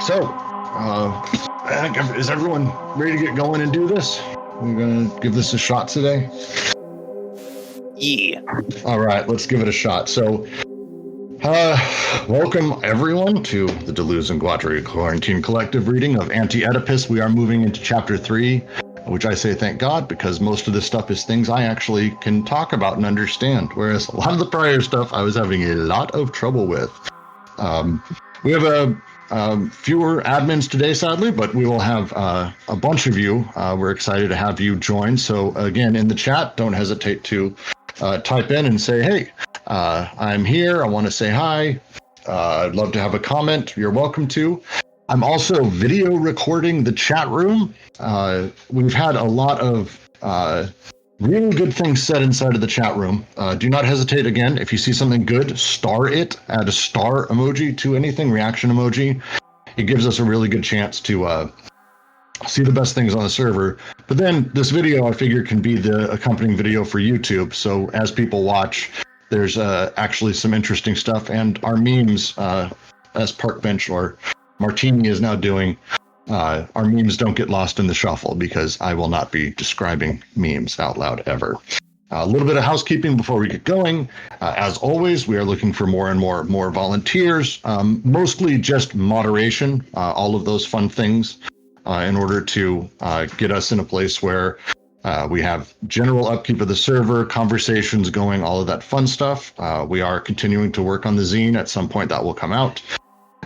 Is everyone ready to get going and do this? We're going to give this a shot today? Yeah. All right, let's give it a shot. So, welcome everyone to the Deleuze and Guattari Quarantine Collective reading of Anti-Oedipus. We are moving into chapter 3, which I say thank God, because most of this stuff is things I actually can talk about and understand, whereas a lot of the prior stuff I was having a lot of trouble with. We have fewer admins today, sadly, but we will have a bunch of you. We're excited to have you join. So again, in the chat, don't hesitate to type in and say, hey, I'm here. I want to say hi. I'd love to have a comment. You're welcome to. I'm also video recording the chat room. We've had a lot of really good things said inside of the chat room. Do not hesitate. Again, if you see something good, star it, add a star emoji to anything, reaction emoji. It gives us a really good chance to see the best things on the server. But then this video, I figure, can be the accompanying video for YouTube. So as people watch, there's actually some interesting stuff. And our memes, as Park Bench or Martini is now doing, our memes don't get lost in the shuffle, because I will not be describing memes out loud ever. A little bit of housekeeping before we get going. As always, we are looking for more and more volunteers, mostly just moderation, all of those fun things, in order to get us in a place where we have general upkeep of the server, conversations going, all of that fun stuff. We are continuing to work on the zine. At some point that will come out.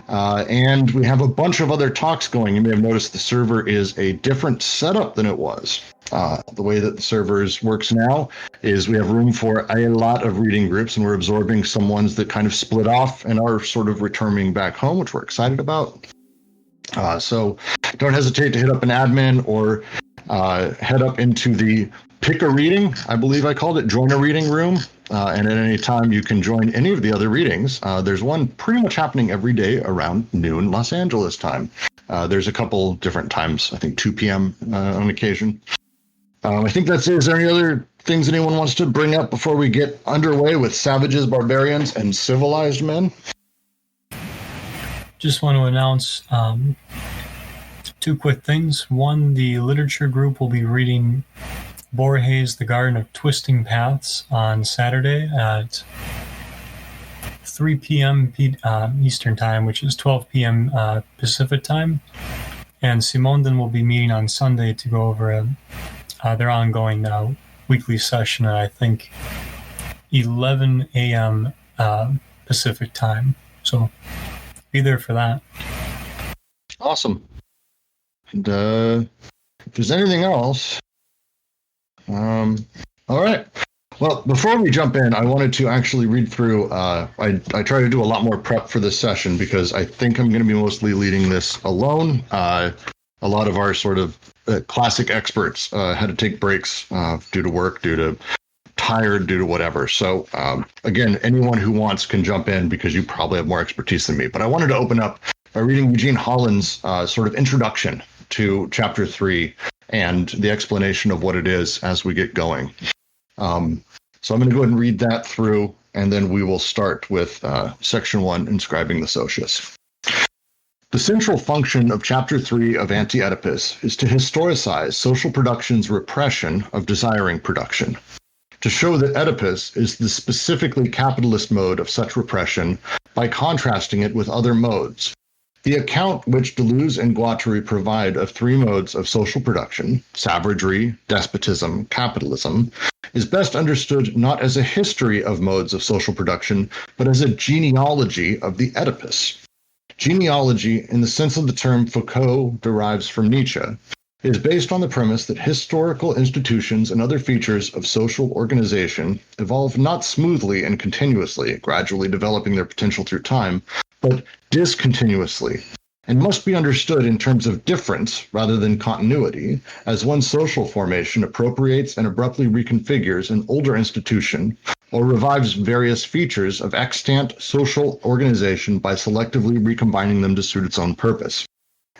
And we have a bunch of other talks going. You may have noticed the server is a different setup than it was. The way that the servers works now is we have room for a lot of reading groups, and we're absorbing some ones that kind of split off and are sort of returning back home, which we're excited about. So don't hesitate to hit up an admin or head up into the pick a reading, I believe I called it, join a reading room. And at any time you can join any of the other readings. There's one pretty much happening every day around noon Los Angeles time. There's a couple different times, I think 2 p.m. On occasion. I think that's it. Is there any other things anyone wants to bring up before we get underway with Savages, Barbarians, and Civilized Men? Just want to announce two quick things. One, the literature group will be reading Borges' The Garden of Twisting Paths on Saturday at 3 p.m. Eastern Time, which is 12 p.m. Pacific Time. And Simone then will be meeting on Sunday to go over their ongoing weekly session at, I think, 11 a.m. Pacific Time. So be there for that. Awesome. And if there's anything else... all right. Well, before we jump in, I wanted to actually read through, I try to do a lot more prep for this session because I think I'm going to be mostly leading this alone. A lot of our sort of classic experts had to take breaks due to work, due to tired, due to whatever. So again, anyone who wants can jump in because you probably have more expertise than me. But I wanted to open up by reading Eugene Holland's sort of introduction to chapter 3 and the explanation of what it is as we get going. So I'm going to go ahead and read that through, and then we will start with section 1, Inscribing the Socius. The central function of chapter 3 of Anti-Oedipus is to historicize social production's repression of desiring production, to show that Oedipus is the specifically capitalist mode of such repression by contrasting it with other modes. The account which Deleuze and Guattari provide of 3 modes of social production, savagery, despotism, capitalism, is best understood not as a history of modes of social production, but as a genealogy of the Oedipus. Genealogy, in the sense of the term Foucault derives from Nietzsche, is based on the premise that historical institutions and other features of social organization evolve not smoothly and continuously, gradually developing their potential through time, but discontinuously, and must be understood in terms of difference rather than continuity, as one social formation appropriates and abruptly reconfigures an older institution or revives various features of extant social organization by selectively recombining them to suit its own purpose.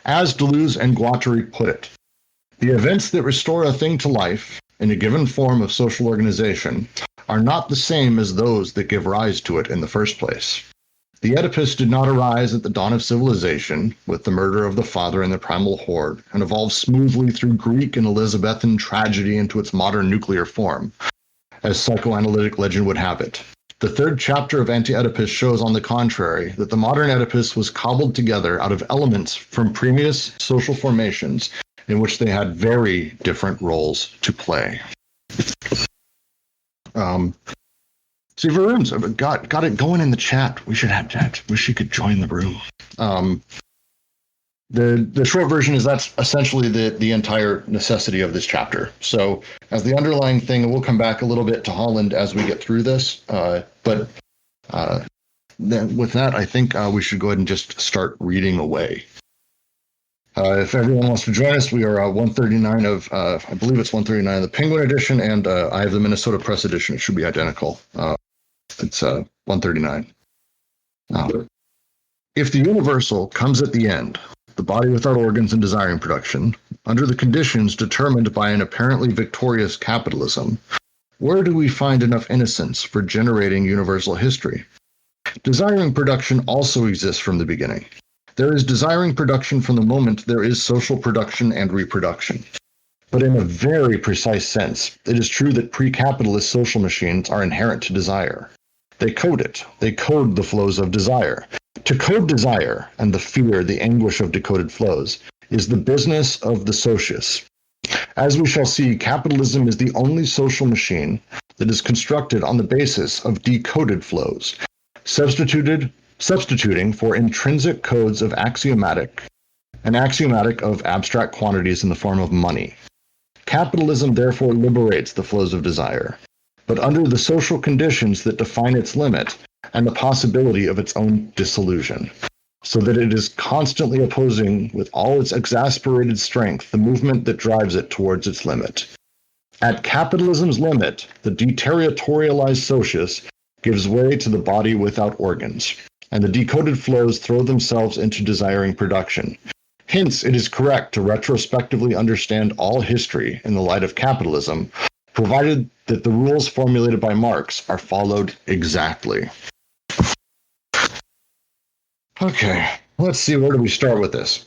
As Deleuze and Guattari put it, the events that restore a thing to life in a given form of social organization are not the same as those that give rise to it in the first place. The Oedipus did not arise at the dawn of civilization with the murder of the father and the primal horde, and evolved smoothly through Greek and Elizabethan tragedy into its modern nuclear form, as psychoanalytic legend would have it. The third chapter of Anti-Oedipus shows, on the contrary, that the modern Oedipus was cobbled together out of elements from previous social formations in which they had very different roles to play. See, Varun's got it going in the chat. We should have chat. Wish you could join the room. The short version is that's essentially the entire necessity of this chapter. So as the underlying thing, we'll come back a little bit to Holland as we get through this. But then with that, I think we should go ahead and just start reading away. If everyone wants to join us, we are 139 of, I believe it's 139 of the Penguin edition, and I have the Minnesota Press edition. It should be identical. It's 139. If the universal comes at the end, the body without organs and desiring production, under the conditions determined by an apparently victorious capitalism, where do we find enough innocence for generating universal history? Desiring production also exists from the beginning. There is desiring production from the moment there is social production and reproduction. But in a very precise sense, it is true that pre-capitalist social machines are inherent to desire. They code it. They code the flows of desire. To code desire and the fear, the anguish of decoded flows, is the business of the Socius. As we shall see, capitalism is the only social machine that is constructed on the basis of decoded flows, substituting for intrinsic codes of axiomatic of abstract quantities in the form of money. Capitalism therefore liberates the flows of desire, but under the social conditions that define its limit and the possibility of its own dissolution, so that it is constantly opposing with all its exasperated strength the movement that drives it towards its limit. At capitalism's limit, the deterritorialized Socius gives way to the body without organs, and the decoded flows throw themselves into desiring production. Hence, it is correct to retrospectively understand all history in the light of capitalism, provided that the rules formulated by Marx are followed exactly. Okay, let's see, where do we start with this?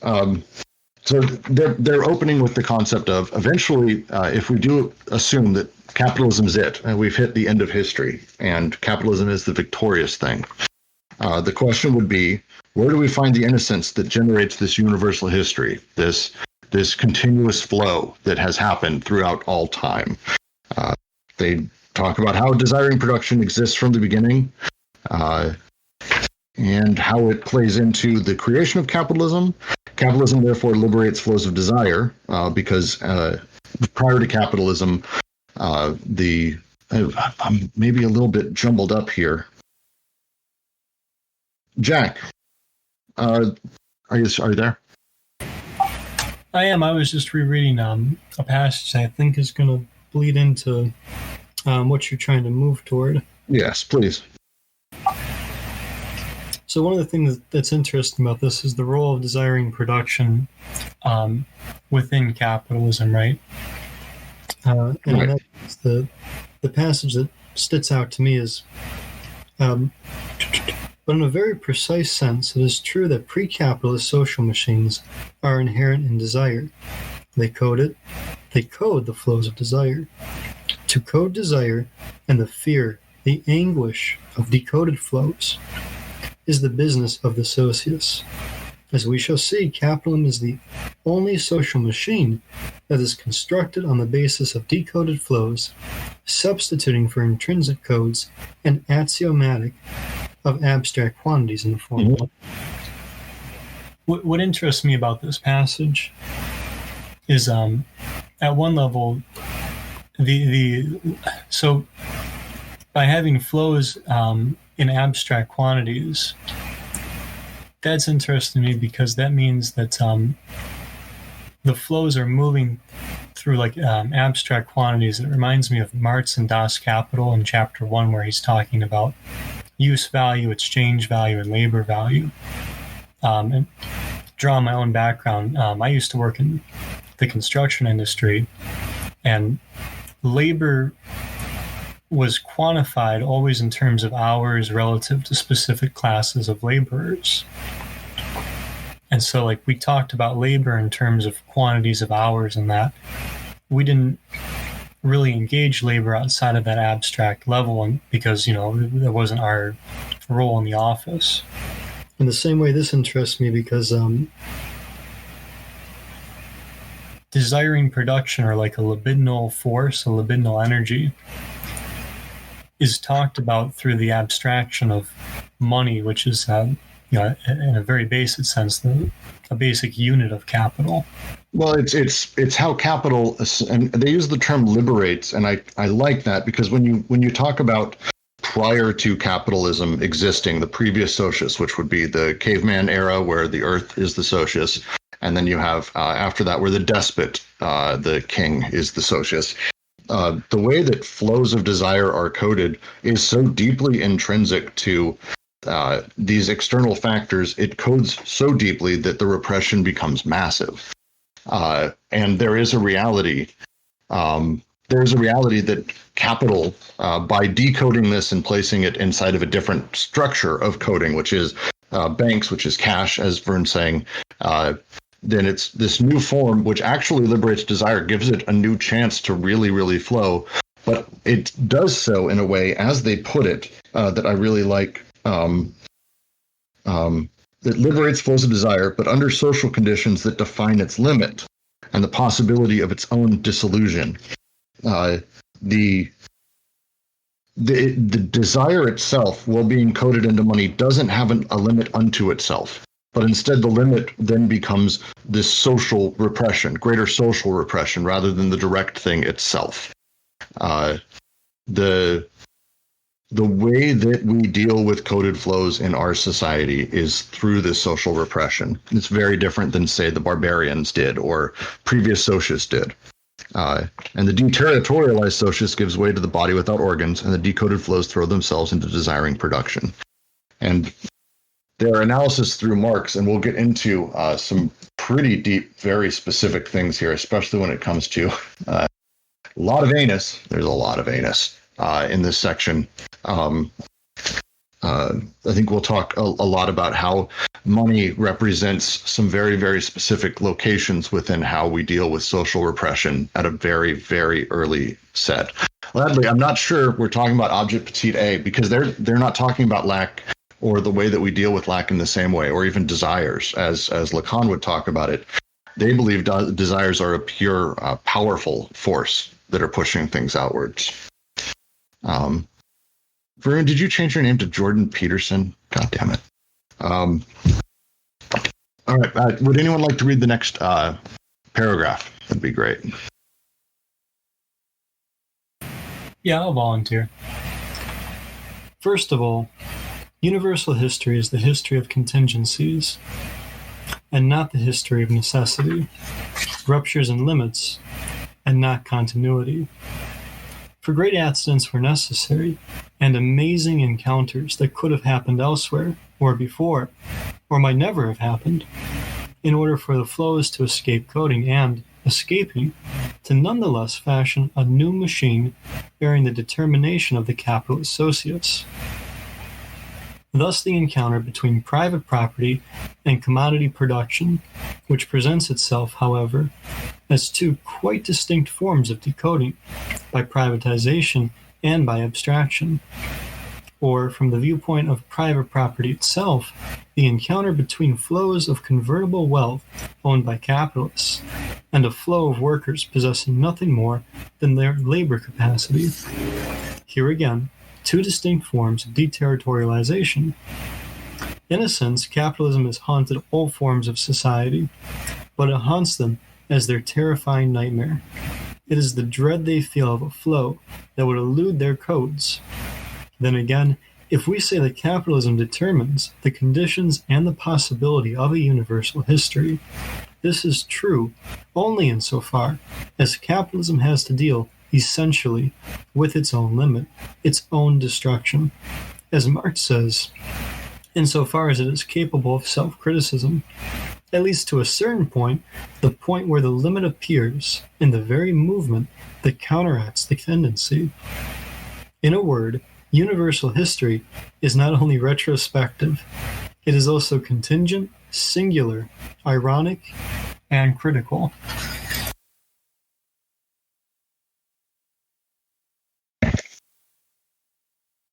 So they're opening with the concept of, eventually, if we do assume that capitalism is it, and we've hit the end of history, and capitalism is the victorious thing, the question would be, where do we find the innocence that generates this universal history, this continuous flow that has happened throughout all time? They talk about how desiring production exists from the beginning, and how it plays into the creation of capitalism. Capitalism therefore liberates flows of desire, because prior to capitalism, I'm maybe a little bit jumbled up here. Jack, are you there? I am. I was just rereading a passage I think is going to bleed into what you're trying to move toward. Yes, please. So one of the things that's interesting about this is the role of desiring production within capitalism, right? And right. That's the passage that sticks out to me is, but in a very precise sense, it is true that pre-capitalist social machines are inherent in desire. They code it. They code the flows of desire. To code desire and the fear, the anguish of decoded flows is the business of the Socius. As we shall see, capitalism is the only social machine that is constructed on the basis of decoded flows, substituting for intrinsic codes and axiomatic of abstract quantities in the form. Mm-hmm. What interests me about this passage is, at one level, so by having flows in abstract quantities, that's interesting to me because that means that the flows are moving through like abstract quantities. It reminds me of Marx and Das Kapital in chapter 1, where he's talking about use value, exchange value, and labor value. And draw on my own background, I used to work in the construction industry, and labor was quantified always in terms of hours relative to specific classes of laborers. And so, like, we talked about labor in terms of quantities of hours, and that we didn't really engage labor outside of that abstract level, and because, that wasn't our role in the office. In the same way, this interests me because desiring production, or like a libidinal force, a libidinal energy, is talked about through the abstraction of money, which is, in a very basic sense, a basic unit of capital. Well, it's how capital, and they use the term liberates, and I like that, because when you talk about prior to capitalism existing, the previous Socius, which would be the caveman era where the earth is the Socius, and then you have after that where the despot, the king, is the Socius. The way that flows of desire are coded is so deeply intrinsic to these external factors. It codes so deeply that the repression becomes massive. And there is a reality. There's a reality that capital, by decoding this and placing it inside of a different structure of coding, which is banks, which is cash, as Vern's saying, then it's this new form which actually liberates desire, gives it a new chance to really, really flow. But it does so in a way, as they put it, that I really like. It liberates flows of desire, but under social conditions that define its limit and the possibility of its own dissolution. The desire itself, while being coded into money, doesn't have a limit unto itself, but instead the limit then becomes this social repression, greater social repression, rather than the direct thing itself. The way that we deal with coded flows in our society is through this social repression. It's very different than, say, the barbarians did or previous Socius did. And the deterritorialized Socius gives way to the body without organs, and the decoded flows throw themselves into desiring production. And their analysis through Marx, and we'll get into some pretty deep, very specific things here, especially when it comes to a lot of anus. There's a lot of anus in this section. I think we'll talk a lot about how money represents some very, very specific locations within how we deal with social repression at a very, very early set. Gladly, I'm not sure we're talking about object petite A, because they're not talking about lack or the way that we deal with lack in the same way, or even desires, as Lacan would talk about it. They believe desires are a pure, powerful force that are pushing things outwards. Vern, did you change your name to Jordan Peterson? God damn it. All right. Would anyone like to read the next paragraph? That'd be great. Yeah, I'll volunteer. First of all, universal history is the history of contingencies, and not the history of necessity, ruptures and limits, and not continuity. For great accidents were necessary, and amazing encounters that could have happened elsewhere, or before, or might never have happened, in order for the flows to escape coding and, escaping, to nonetheless fashion a new machine bearing the determination of the capitalist Socius. Thus the encounter between private property and commodity production, which presents itself, however, as two quite distinct forms of decoding, by privatization and by abstraction. Or, from the viewpoint of private property itself, the encounter between flows of convertible wealth owned by capitalists and a flow of workers possessing nothing more than their labor capacity. Here again, two distinct forms of deterritorialization. In a sense, capitalism has haunted all forms of society, but it haunts them as their terrifying nightmare. It is the dread they feel of a flow that would elude their codes. Then again, if we say that capitalism determines the conditions and the possibility of a universal history, this is true only insofar as capitalism has to deal essentially with its own limit, its own destruction. As Marx says, insofar as it is capable of self-criticism, at least to a certain point, the point where the limit appears in the very movement that counteracts the tendency. In a word, universal history is not only retrospective, it is also contingent, singular, ironic, and critical.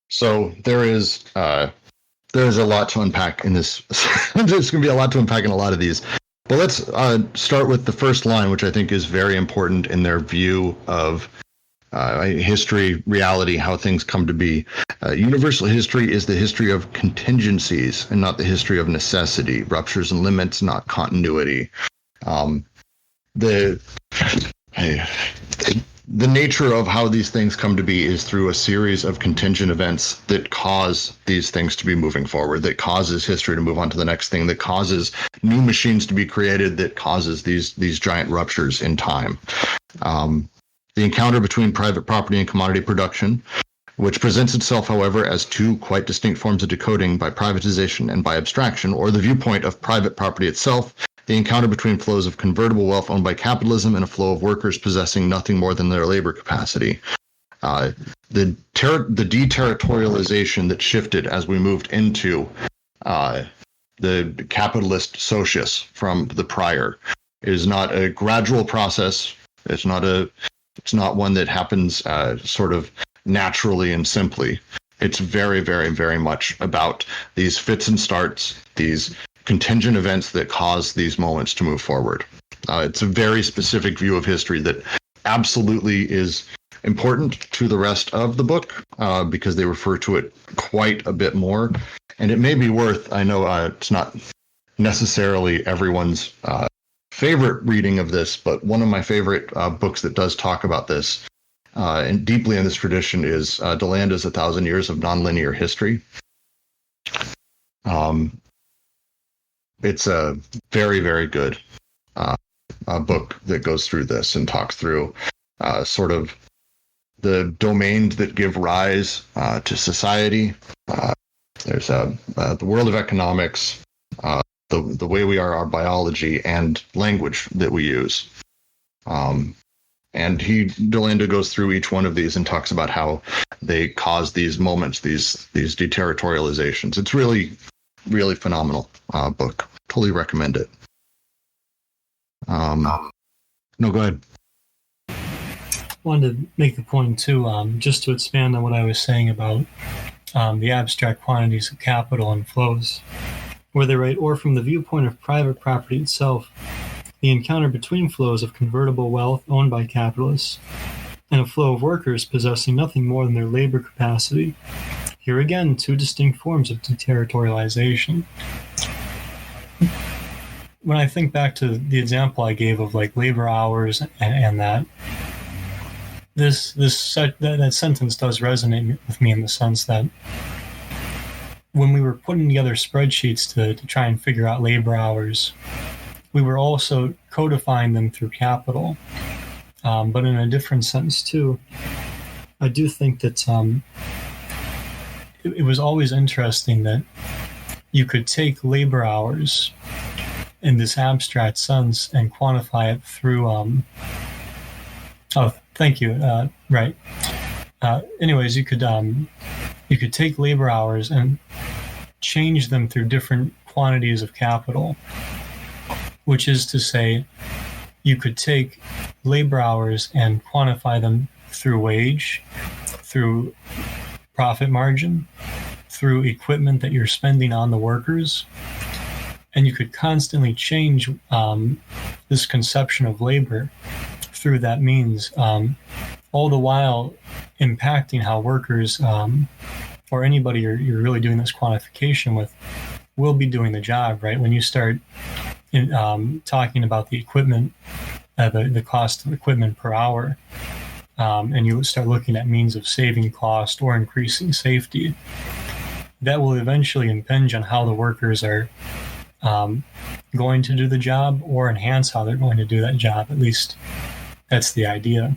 So there is a lot to unpack in this. There's going to be a lot to unpack in a lot of these. But let's start with the first line, which I think is very important in their view of history, reality, how things come to be. Universal history is the history of contingencies and not the history of necessity, ruptures and limits, not continuity. The nature of how these things come to be is through a series of contingent events that cause these things to be moving forward, that causes history to move on to the next thing, that causes new machines to be created, that causes these giant ruptures in time. The encounter between private property and commodity production, which presents itself, however, as two quite distinct forms of decoding by privatization and by abstraction, or the viewpoint of private property itself, the encounter between flows of convertible wealth owned by capitalism and a flow of workers possessing nothing more than their labor capacity. The deterritorialization that shifted as we moved into the capitalist Socius from the prior is not a gradual process. It's not one that happens sort of naturally and simply. It's very, very, very much about these fits and starts, these contingent events that cause these moments to move forward. It's a very specific view of history that absolutely is important to the rest of the book because they refer to it quite a bit more. And it may be worth, I know it's not necessarily everyone's favorite reading of this, but one of my favorite books that does talk about this and deeply in this tradition is Delanda's 1,000 Years of Nonlinear History. It's a very, very good book that goes through this and talks through sort of the domains that give rise to society. There's the world of economics, the way we are, our biology, and language that we use. And Delanda goes through each one of these and talks about how they cause these moments, these deterritorializations. It's really, really phenomenal book. Totally recommend it. No, go ahead. Wanted to make the point too, just to expand on what I was saying about the abstract quantities of capital and flows, where they write, or from the viewpoint of private property itself, the encounter between flows of convertible wealth owned by capitalists and a flow of workers possessing nothing more than their labor capacity. Here again, two distinct forms of deterritorialization. When I think back to the example I gave of like labor hours and that, that sentence does resonate with me in the sense that when we were putting together spreadsheets to try and figure out labor hours, we were also codifying them through capital, but in a different sense too. I do think that it was always interesting that you could take labor hours in this abstract sense and quantify it through thank you. Right. Anyways, you could take labor hours and change them through different quantities of capital, which is to say, you could take labor hours and quantify them through wage, through profit margin, through equipment that you're spending on the workers, and you could constantly change this conception of labor through that means, all the while impacting how workers or anybody you're really doing this quantification with will be doing the job, right? When you start talking about the equipment, the cost of equipment per hour, and you start looking at means of saving cost or increasing safety, that will eventually impinge on how the workers are going to do the job or enhance how they're going to do that job. At least that's the idea.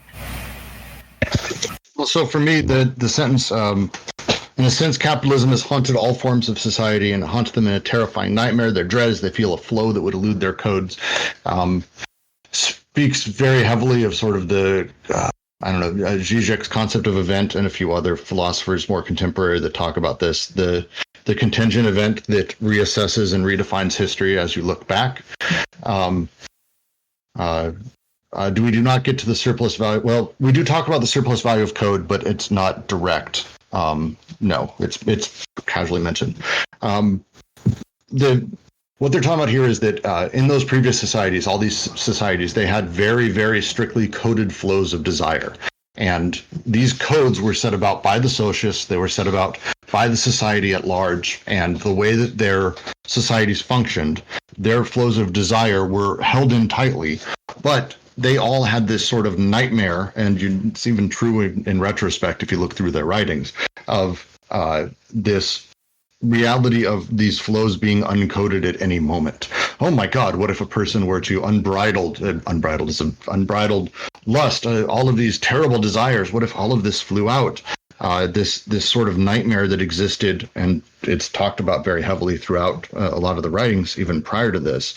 Well, so for me, the sentence, in a sense, capitalism has haunted all forms of society and haunts them in a terrifying nightmare. Their dread is they feel a flow that would elude their codes. Speaks very heavily of sort of the I don't know, Zizek's concept of event and a few other philosophers more contemporary that talk about this. The contingent event that reassesses and redefines history as you look back. We do not get to the surplus value. Well, we do talk about the surplus value of code, but it's not direct. No, it's casually mentioned. What they're talking about here is that in those previous societies, all these societies, they had very, very strictly coded flows of desire. And these codes were set about by the Socius, they were set about by the society at large, and the way that their societies functioned, their flows of desire were held in tightly, but they all had this sort of nightmare, and it's even true in retrospect if you look through their writings, of this reality of these flows being uncoded at any moment. Oh my God, what if a person were to unbridled lust, all of these terrible desires, what if all of this flew out? This sort of nightmare that existed, and it's talked about very heavily throughout a lot of the writings, even prior to this.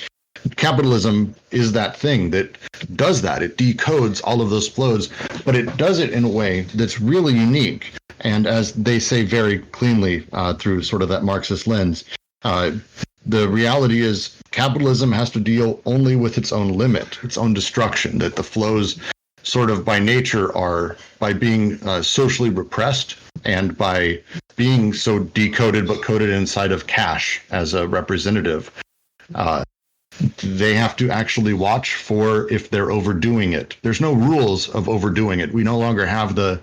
Capitalism is that thing that does that. It decodes all of those flows, but it does it in a way that's really unique. And as they say very cleanly through sort of that Marxist lens, the reality is capitalism has to deal only with its own limit, its own destruction, that the flows sort of by nature are by being socially repressed and by being so decoded but coded inside of cash as a representative. They have to actually watch for if they're overdoing it. There's no rules of overdoing it. We no longer have the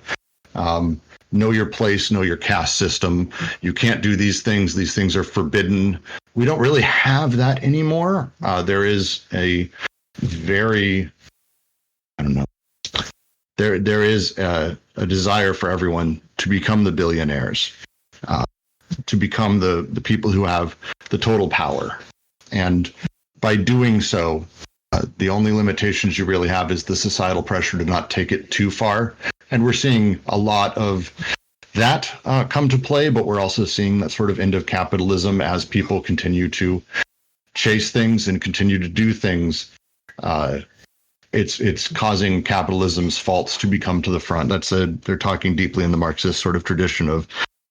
know your place, know your caste system. You can't do these things. These things are forbidden. We don't really have that anymore. There is a very, I don't know, there is a desire for everyone to become the billionaires, to become the people who have the total power. And by doing so, the only limitations you really have is the societal pressure to not take it too far. And we're seeing a lot of that come to play, but we're also seeing that sort of end of capitalism as people continue to chase things and continue to do things. It's causing capitalism's faults to become to the front. They're talking deeply in the Marxist sort of tradition of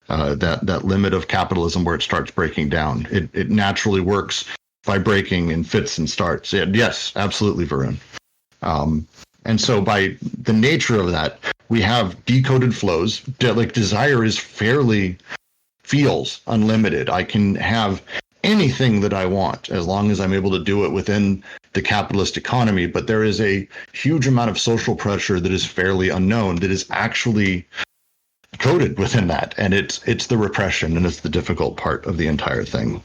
that limit of capitalism where it starts breaking down. It naturally works by breaking in fits and starts. Yes, absolutely, Varun. And so by the nature of that, we have decoded flows. Like desire feels unlimited. I can have anything that I want as long as I'm able to do it within the capitalist economy. But there is a huge amount of social pressure that is fairly unknown, that is actually coded within that. And it's the repression, and it's the difficult part of the entire thing.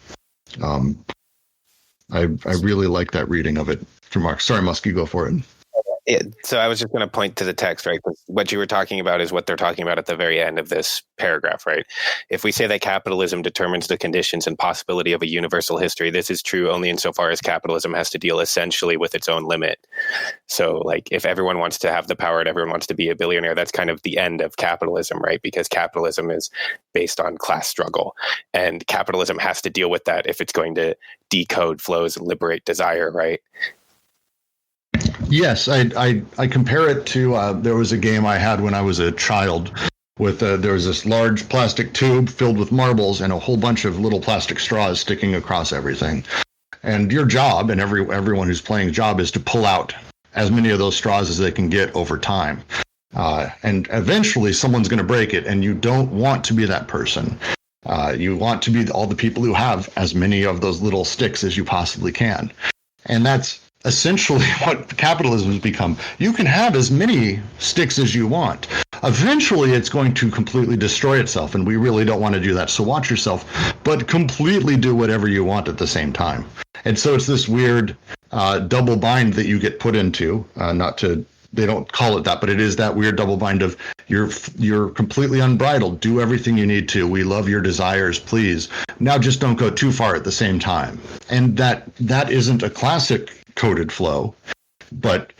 I really like that reading of it from Marx. Sorry, Muskie, go for it. Yeah, so I was just going to point to the text, right? What you were talking about is what they're talking about at the very end of this paragraph, right? If we say that capitalism determines the conditions and possibility of a universal history, this is true only insofar as capitalism has to deal essentially with its own limit. So, like, if everyone wants to have the power and everyone wants to be a billionaire, that's kind of the end of capitalism, right? Because capitalism is based on class struggle, and capitalism has to deal with that if it's going to decode flows and liberate desire, right? Yes, I compare it to there was a game I had when I was a child with there was this large plastic tube filled with marbles and a whole bunch of little plastic straws sticking across everything. And your job, and everyone who's playing job, is to pull out as many of those straws as they can get over time. And eventually someone's going to break it, and you don't want to be that person. You want to be all the people who have as many of those little sticks as you possibly can. And that's essentially what capitalism has become. You can have as many sticks as you want. Eventually, it's going to completely destroy itself, and we really don't want to do that. So watch yourself, but completely do whatever you want at the same time. And so it's this weird double bind that you get put into. They don't call it that, but it is that weird double bind of you're completely unbridled. Do everything you need to. We love your desires, please. Now just don't go too far at the same time. And that isn't a classic coded flow, but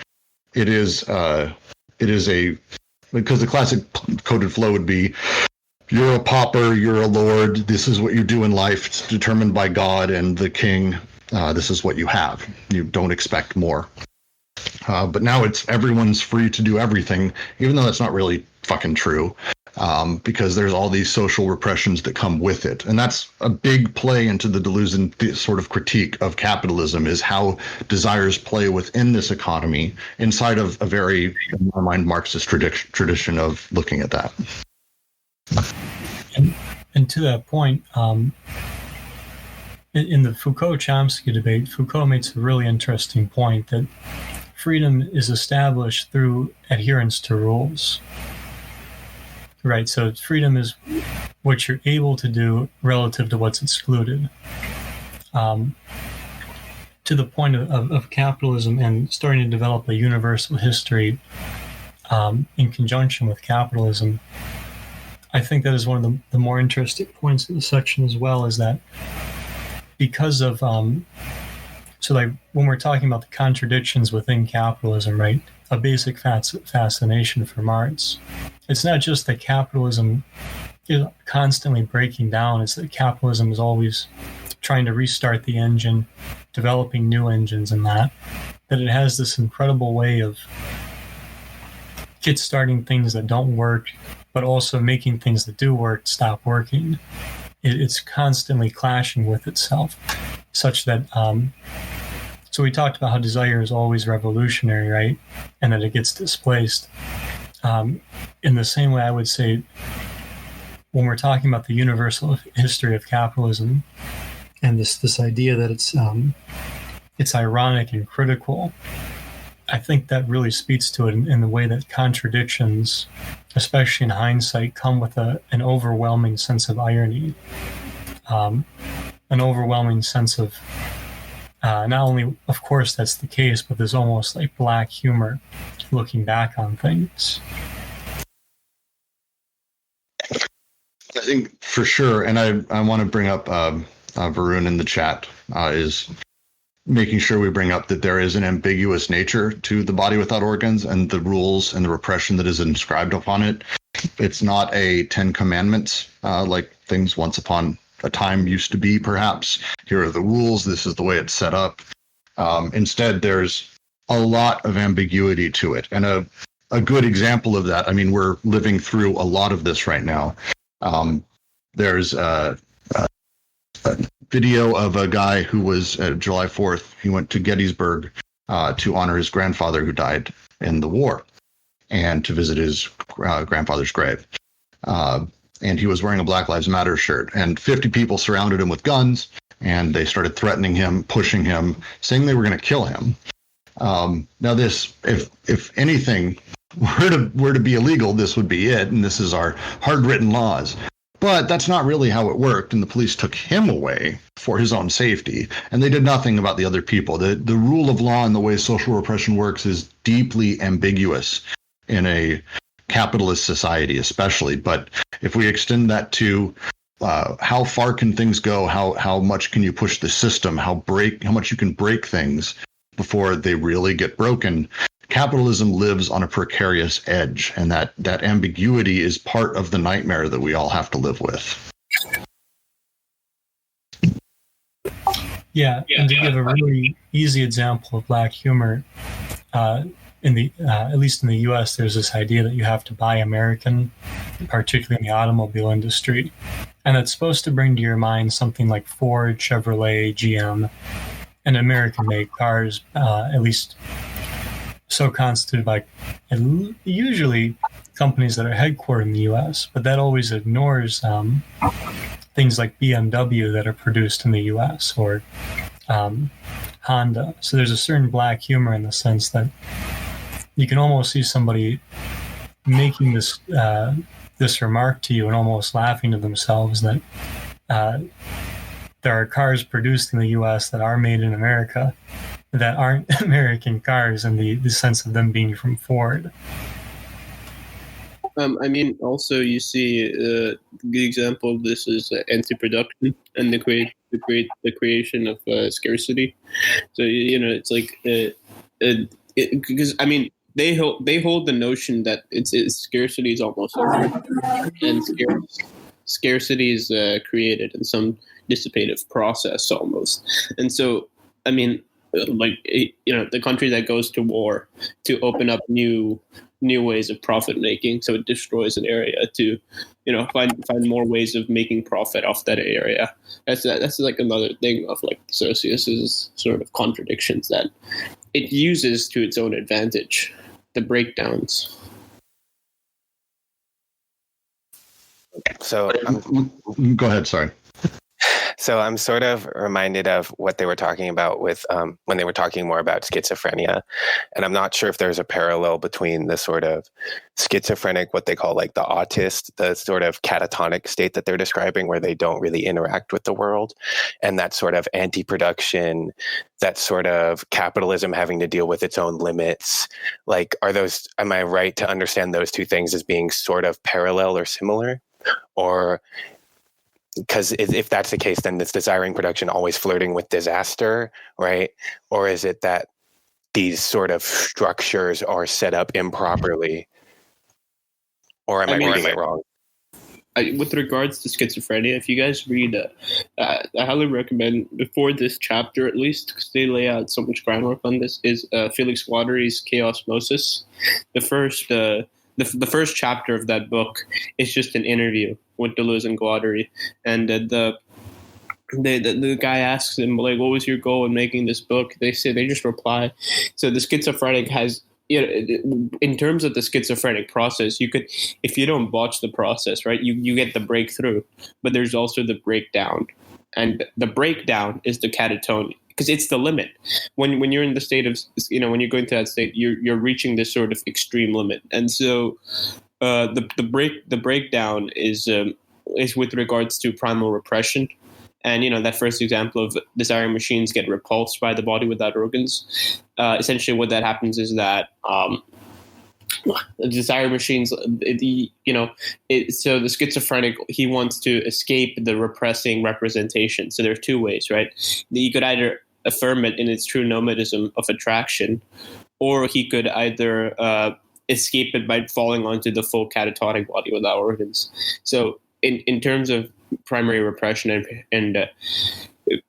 it is because the classic coded flow would be you're a pauper, you're a lord, this is what you do in life, it's determined by God and the king, this is what you have, you don't expect more. but now it's everyone's free to do everything, even though that's not really fucking true, because there's all these social repressions that come with it. And that's a big play into the Deleuzean sort of critique of capitalism, is how desires play within this economy inside of a very, in my mind, Marxist tradition of looking at that. And to that point, in the Foucault-Chomsky debate, Foucault makes a really interesting point that freedom is established through adherence to rules. Right, so freedom is what you're able to do relative to what's excluded. To the point of capitalism and starting to develop a universal history in conjunction with capitalism, I think that is one of the more interesting points of the section as well, is that because of, so like when we're talking about the contradictions within capitalism, right, a basic fascination for Marx, it's not just that capitalism is constantly breaking down, it's that capitalism is always trying to restart the engine, developing new engines, and that it has this incredible way of kickstarting things that don't work, but also making things that do work stop working. It's constantly clashing with itself, such that, so we talked about how desire is always revolutionary, right? And that it gets displaced. In the same way, I would say, when we're talking about the universal history of capitalism, and this idea that it's ironic and critical, I think that really speaks to it in the way that contradictions, especially in hindsight, come with an overwhelming sense of irony, an overwhelming sense of not only, of course, that's the case, but there's almost like black humor looking back on things. I think for sure, and I want to bring up Varun in the chat, is making sure we bring up that there is an ambiguous nature to the body without organs and the rules and the repression that is inscribed upon it. It's not a 10 Commandments like things once upon a time used to be, perhaps. Here are the rules. This is the way it's set up. Instead, there's a lot of ambiguity to it. And a good example of that, I mean, we're living through a lot of this right now. There's a video of a guy who was July 4th. He went to Gettysburg to honor his grandfather who died in the war and to visit his grandfather's grave. And he was wearing a Black Lives Matter shirt, and 50 people surrounded him with guns, and they started threatening him, pushing him, saying they were going to kill him. Now this, if anything were to be illegal, this would be it, and this is our hard-written laws. But that's not really how it worked, and the police took him away for his own safety, and they did nothing about the other people. The rule of law and the way social repression works is deeply ambiguous in a capitalist society, especially. But if we extend that to how far can things go, how much can you push the system, how much you can break things before they really get broken, capitalism lives on a precarious edge, and that ambiguity is part of the nightmare that we all have to live with. Yeah, and to give a really easy example of black humor, in the at least in the U.S., there's this idea that you have to buy American, particularly in the automobile industry, and it's supposed to bring to your mind something like Ford, Chevrolet, GM, and American-made cars, at least so constituted by usually companies that are headquartered in the U.S., but that always ignores things like BMW that are produced in the U.S. or Honda. So there's a certain black humor in the sense that you can almost see somebody making this remark to you and almost laughing to themselves that there are cars produced in the U.S. that are made in America that aren't American cars in the sense of them being from Ford. I mean, also you see a good example of this is anti-production and the creation of scarcity. So it's like because I mean they hold the notion that it's scarcity is almost and scarcity is created in some dissipative process almost. And so I mean, the country that goes to war to open up new ways of profit making, so it destroys an area to find more ways of making profit off that area. That's like another thing of like Socius's sort of contradictions that it uses to its own advantage, the breakdowns. So go ahead, sorry. So I'm sort of reminded of what they were talking about with when they were talking more about schizophrenia. And I'm not sure if there's a parallel between the sort of schizophrenic, what they call like the autist, the sort of catatonic state that they're describing where they don't really interact with the world, and that sort of anti-production, that sort of capitalism having to deal with its own limits. Like, am I right to understand those two things as being sort of parallel or similar? Or because if that's the case, then this desiring production always flirting with disaster, right? Or is it that these sort of structures are set up improperly? Or am I reading it wrong? With regards to schizophrenia, if you guys read, I highly recommend, before this chapter at least, because they lay out so much groundwork on this, is Felix Guattari's Chaosmosis. The first chapter of that book is just an interview with Deleuze and Guattari, and the guy asks him, like, what was your goal in making this book? They just reply. So the schizophrenic has, in terms of the schizophrenic process, you could, if you don't botch the process, right, you get the breakthrough, but there's also the breakdown, and the breakdown is the catatonia. Because it's the limit. When you're in the state of, when you're going to that state, you're reaching this sort of extreme limit, and so the breakdown is with regards to primal repression, and that first example of desiring machines get repulsed by the body without organs. Essentially, what that happens is that the desire machines, so the schizophrenic, he wants to escape the repressing representation. So there are two ways, right? You could either affirm it in its true nomadism of attraction, or he could either escape it by falling onto the full catatonic body without organs. So in terms of primary repression and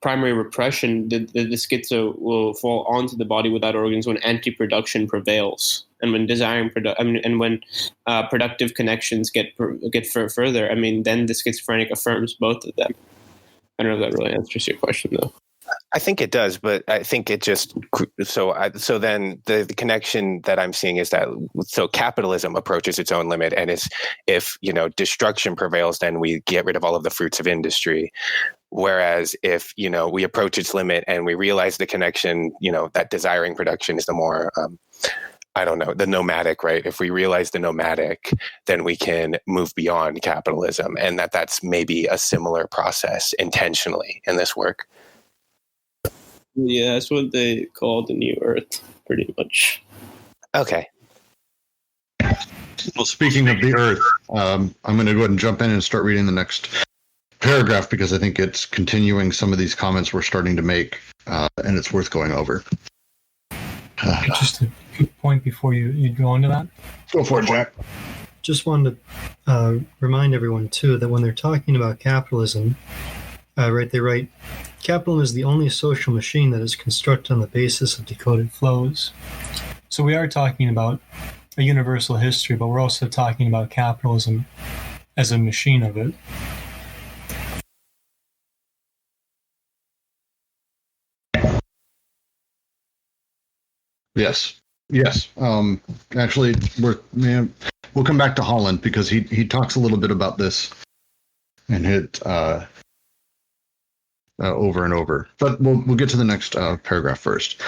primary repression, the schizo will fall onto the body without organs when anti-production prevails, and when when productive connections get further. Then the schizophrenic affirms both of them. I don't know if that really answers your question, though. I think it does, but I think it just so then the connection that I'm seeing is that capitalism approaches its own limit, and if destruction prevails, then we get rid of all of the fruits of industry. Whereas if we approach its limit and we realize the connection, that desiring production is the more the nomadic, right? If we realize the nomadic, then we can move beyond capitalism, and that's maybe a similar process intentionally in this work. Yeah, that's what they call the New Earth, pretty much. Okay. Well, speaking of the Earth, I'm going to go ahead and jump in and start reading the next paragraph, because I think it's continuing some of these comments we're starting to make, and it's worth going over. Just a point before you go into that. Go for it, Jack. Just wanted to remind everyone, too, that when they're talking about capitalism, they write, capitalism is the only social machine that is constructed on the basis of decoded flows. So we are talking about a universal history, but we're also talking about capitalism as a machine of it. Yes. Actually, we'll come back to Holland, because he talks a little bit about this and hit over and over. But we'll get to the next paragraph first.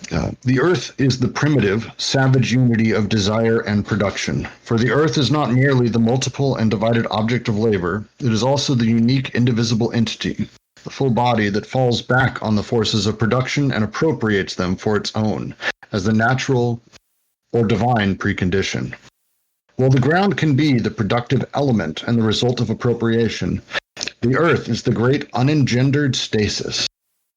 The earth is the primitive, savage unity of desire and production. For the earth is not merely the multiple and divided object of labor, it is also the unique, indivisible entity, the full body that falls back on the forces of production and appropriates them for its own, as the natural or divine precondition. While the ground can be the productive element and the result of appropriation, the earth is the great unengendered stasis,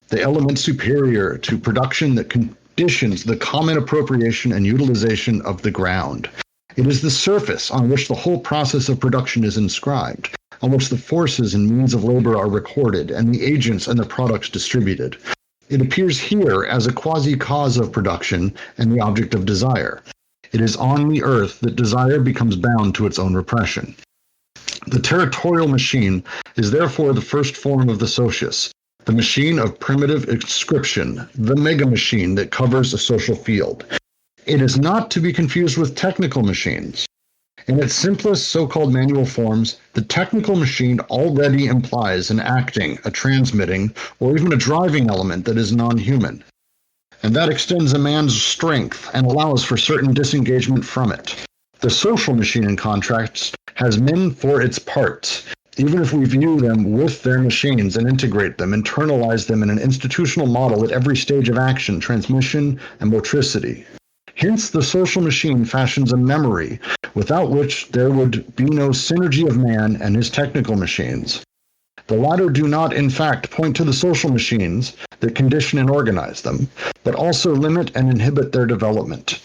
the element superior to production that conditions the common appropriation and utilization of the ground. It is the surface on which the whole process of production is inscribed, on which the forces and means of labor are recorded, and the agents and the products distributed. It appears here as a quasi-cause of production and the object of desire. It is on the earth that desire becomes bound to its own repression. The territorial machine is therefore the first form of the Socius, the machine of primitive inscription, the mega machine that covers a social field. It is not to be confused with technical machines. In its simplest so-called manual forms, the technical machine already implies an acting, a transmitting, or even a driving element that is non-human. And that extends a man's strength and allows for certain disengagement from it. The social machine, in contrast, has men for its parts, even if we view them with their machines and integrate them, internalize them in an institutional model at every stage of action, transmission, and motricity. Hence, the social machine fashions a memory, without which there would be no synergy of man and his technical machines. The latter do not, in fact, point to the social machines that condition and organize them, but also limit and inhibit their development.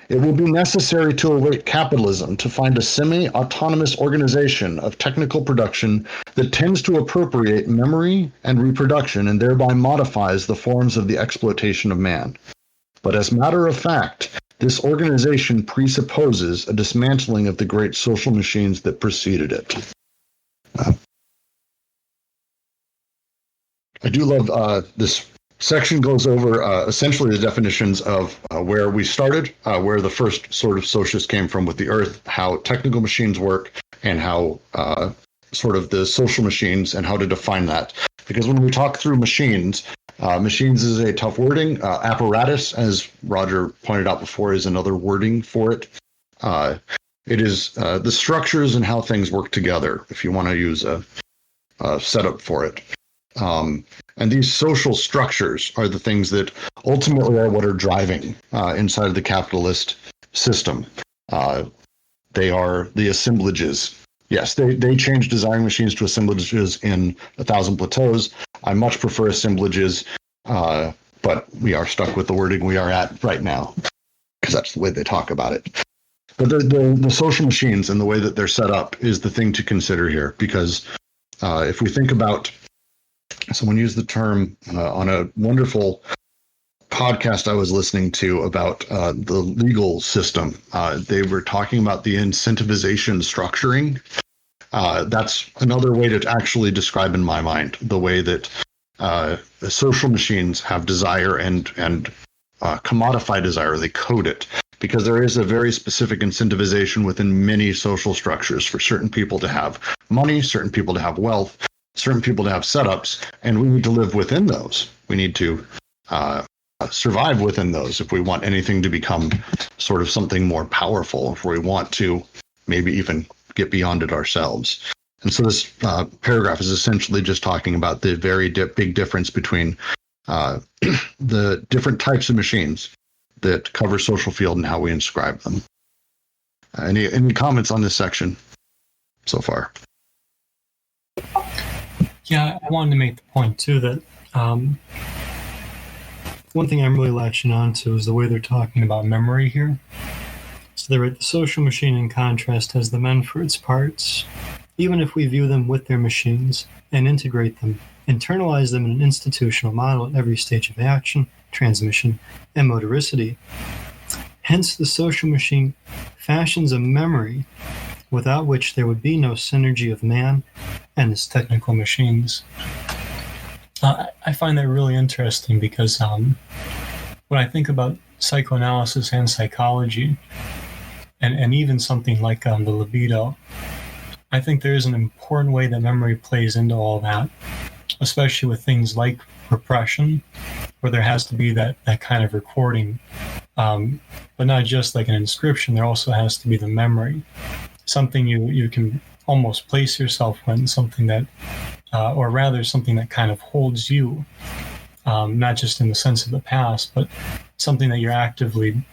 It will be necessary to await capitalism to find a semi-autonomous organization of technical production that tends to appropriate memory and reproduction and thereby modifies the forms of the exploitation of man. But as matter of fact, this organization presupposes a dismantling of the great social machines that preceded it. I do love this section goes over essentially the definitions of where we started, where the first sort of Socius came from with the earth, how technical machines work, and how sort of the social machines and how to define that. Because when we talk through machines, machines is a tough wording. Apparatus, as Roger pointed out before, is another wording for it. It is the structures and how things work together, if you want to use a setup for it. And these social structures are the things that ultimately are what are driving inside of the capitalist system. They are the assemblages. Yes, they changed design machines to assemblages in 1,000 Plateaus. I much prefer assemblages, but we are stuck with the wording we are at right now, because that's the way they talk about it. But the social machines and the way that they're set up is the thing to consider here, because if we think about, someone used the term on a wonderful podcast I was listening to about the legal system. They were talking about the incentivization structuring. That's another way to actually describe, in my mind, the way that the social machines have desire and commodify desire. They code it, because there is a very specific incentivization within many social structures for certain people to have money, certain people to have wealth, certain people to have setups, and we need to live within those. We need to survive within those if we want anything to become sort of something more powerful, if we want to maybe even get beyond it ourselves. And so this paragraph is essentially just talking about the very big difference between the different types of machines that cover social field and how we inscribe them. Any comments on this section so far? Yeah, I wanted to make the point too that one thing I'm really latching on to is the way they're talking about memory here. So they write, the social machine, in contrast, has the men for its parts, even if we view them with their machines and integrate them, internalize them in an institutional model at every stage of action, transmission, and motoricity. Hence, the social machine fashions a memory without which there would be no synergy of man and his technical machines. I find that really interesting because when I think about psychoanalysis and psychology, and even something like the libido, I think there is an important way that memory plays into all that, especially with things like repression, where there has to be that kind of recording, but not just like an inscription. There also has to be the memory, something you can almost place yourself in, something that, or rather something that kind of holds you, not just in the sense of the past, but something that you're actively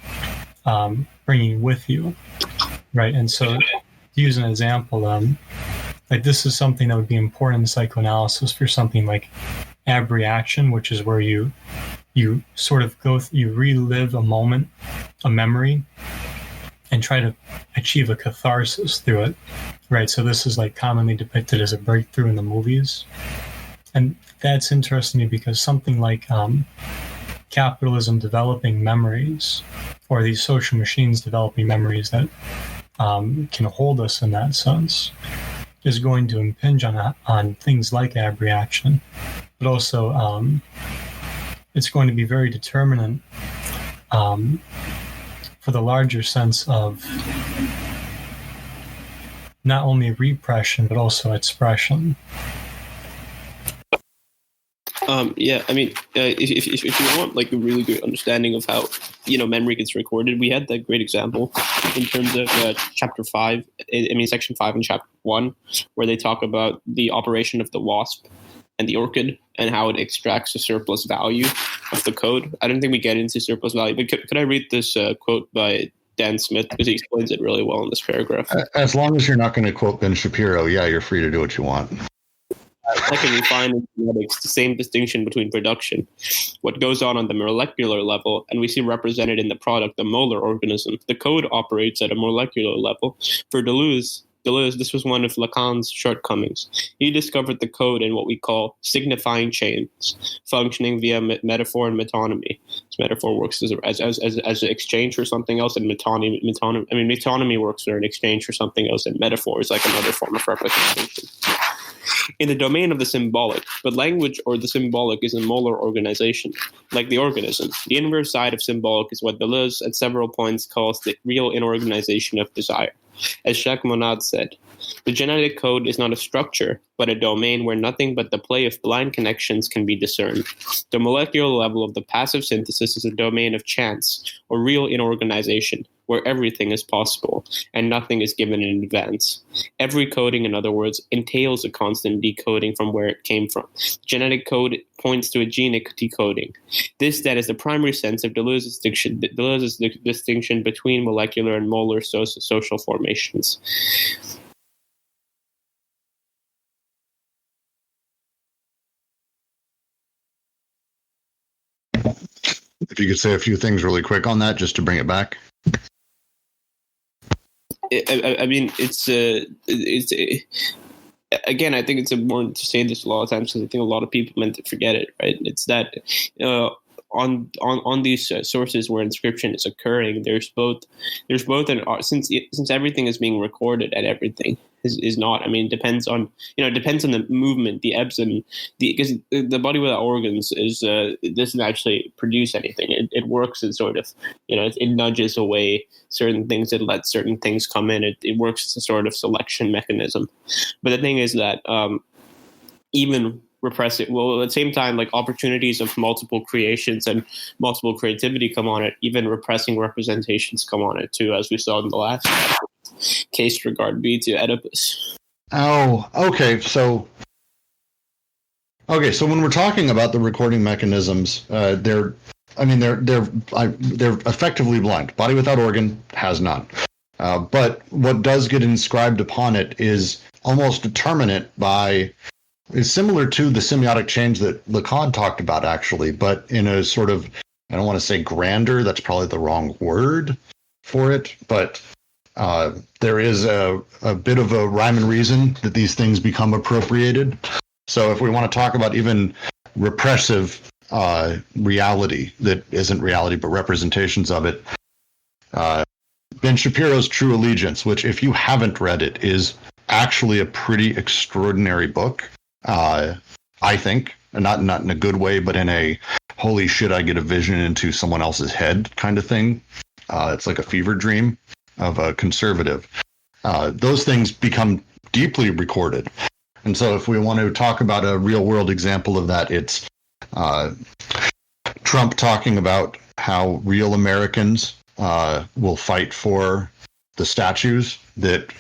bringing with you, right? And so, to use an example, like this is something that would be important in psychoanalysis for something like abreaction, which is where you sort of you relive a moment, a memory, and try to achieve a catharsis through it, right? So this is like commonly depicted as a breakthrough in the movies. And that's interesting to me because something like capitalism developing memories, or these social machines developing memories that can hold us in that sense, is going to impinge on things like abreaction, but also it's going to be very determinant for the larger sense of not only repression but also expression. If you want like a really good understanding of how memory gets recorded, we had that great example in terms of section 5 in chapter 1, where they talk about the operation of the wasp and the orchid and how it extracts the surplus value of the code. I don't think we get into surplus value, but could I read this quote by Dan Smith, because he explains it really well in this paragraph? As long as you're not going to quote Ben Shapiro, yeah, you're free to do what you want. Second, we find in genetics the same distinction between production, what goes on the molecular level, and we see represented in the product, the molar organism. The code operates at a molecular level. For Deleuze, this was one of Lacan's shortcomings. He discovered the code in what we call signifying chains, functioning via metaphor and metonymy. This metaphor works as an exchange for something else, and metonymy works for an exchange for something else, and metaphor is like another form of representation. In the domain of the symbolic, but language or the symbolic is a molar organization, like the organism. The inverse side of symbolic is what Deleuze at several points calls the real inorganization of desire. As Jacques Monod said, the genetic code is not a structure, but a domain where nothing but the play of blind connections can be discerned. The molecular level of the passive synthesis is a domain of chance, or real inorganization, where everything is possible, and nothing is given in advance. Every coding, in other words, entails a constant decoding from where it came from. Genetic code points to a genic decoding. This, then, is the primary sense of Deleuze's distinction between molecular and molar social formations. If you could say a few things really quick on that, just to bring it back. Again, I think it's important to say this a lot of times because I think a lot of people meant to forget it, right? It's that on these sources where inscription is occurring, there's both an art, since everything is being recorded at everything is not. I mean, it depends on the movement, the ebbs, and because the body without organs it doesn't actually produce anything. It works as sort of it nudges away certain things and lets certain things come in. It works as a sort of selection mechanism. But the thing is that even repressive, well, at the same time, like opportunities of multiple creations and multiple creativity come on it, even repressing representations come on it too, as we saw in the last case regard be to Oedipus. Oh, okay. So when we're talking about the recording mechanisms, they're effectively blind. Body without organ has none. But what does get inscribed upon it is almost determinate is similar to the semiotic change that Lacan talked about, actually, but in a sort of, I don't want to say grander, that's probably the wrong word for it, but there is a bit of a rhyme and reason that these things become appropriated. So if we want to talk about even repressive reality that isn't reality but representations of it, Ben Shapiro's True Allegiance, which if you haven't read it is actually a pretty extraordinary book, I think, and not in a good way, but in a holy shit, I get a vision into someone else's head kind of thing. It's like a fever dream of a conservative. Those things become deeply recorded. And so if we want to talk about a real world example of that, it's Trump talking about how real Americans will fight for the statues that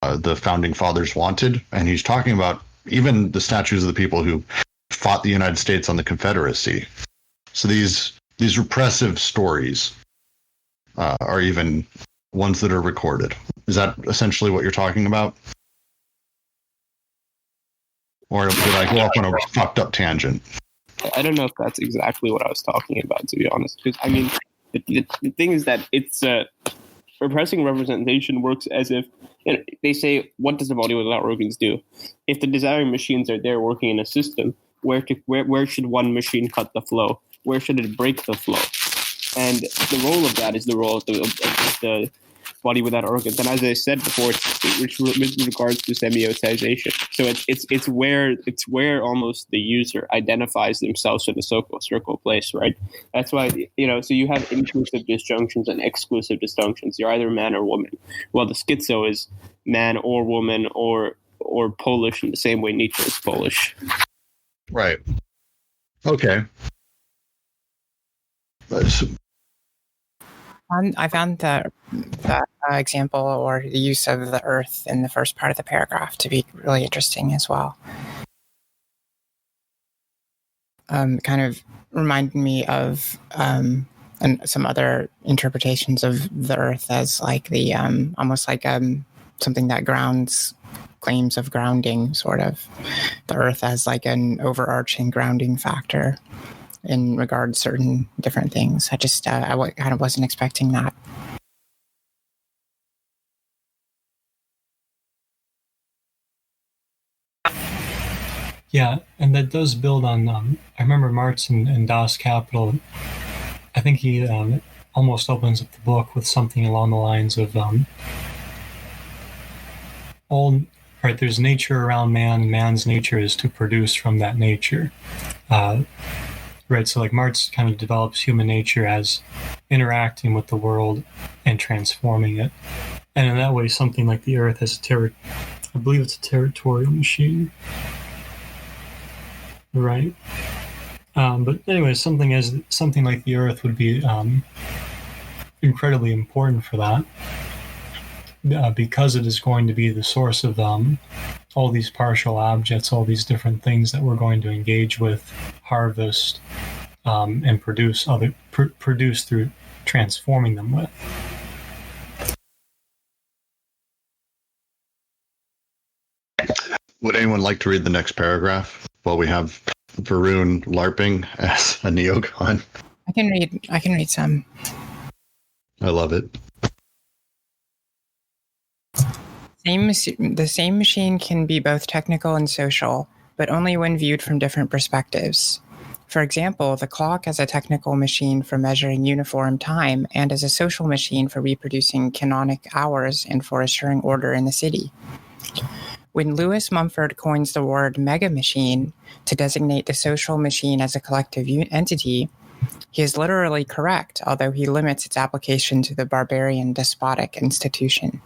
the founding fathers wanted. And he's talking about even the statues of the people who fought the United States on the Confederacy. So these repressive stories are even ones that are recorded. Is that essentially what you're talking about? Or did I go off on a fucked up tangent? I don't know if that's exactly what I was talking about, to be honest. Because I mean, the thing is that it's repressing representation works as if they say, what does the body without organs do? If the desiring machines are there working in a system, where should one machine cut the flow? Where should it break the flow? And the role of that is the role of the body without organs. And as I said before, it's with regards to semiotization. So it's where almost the user identifies themselves in a circle place, right? That's why, so you have inclusive disjunctions and exclusive disjunctions. You're either man or woman. Well, the schizo is man or woman or Polish in the same way Nietzsche is Polish. Right. Okay. I found the example or the use of the earth in the first part of the paragraph to be really interesting as well. Kind of reminded me of and some other interpretations of the earth as like the almost like something that grounds claims of grounding, sort of. The earth as like an overarching grounding factor in regard to certain different things. I just I kind of wasn't expecting that. Yeah, and that does build on, I remember Marx and Das Kapital, I think he almost opens up the book with something along the lines of, there's nature around man, and man's nature is to produce from that nature. Right, so like Marx kind of develops human nature as interacting with the world and transforming it. And in that way, something like the earth has I believe it's a territorial machine. Right. But anyway, something like the earth would be incredibly important for that, because it is going to be the source of all these partial objects, all these different things that we're going to engage with, harvest, and produce through transforming them with. Would anyone like to read the next paragraph while we have Varun LARPing as a neocon? I can read some. I love it. The same machine can be both technical and social, but only when viewed from different perspectives. For example, the clock as a technical machine for measuring uniform time and as a social machine for reproducing canonic hours and for assuring order in the city. When Lewis Mumford coins the word mega machine to designate the social machine as a collective entity, he is literally correct, although he limits its application to the barbarian despotic institution.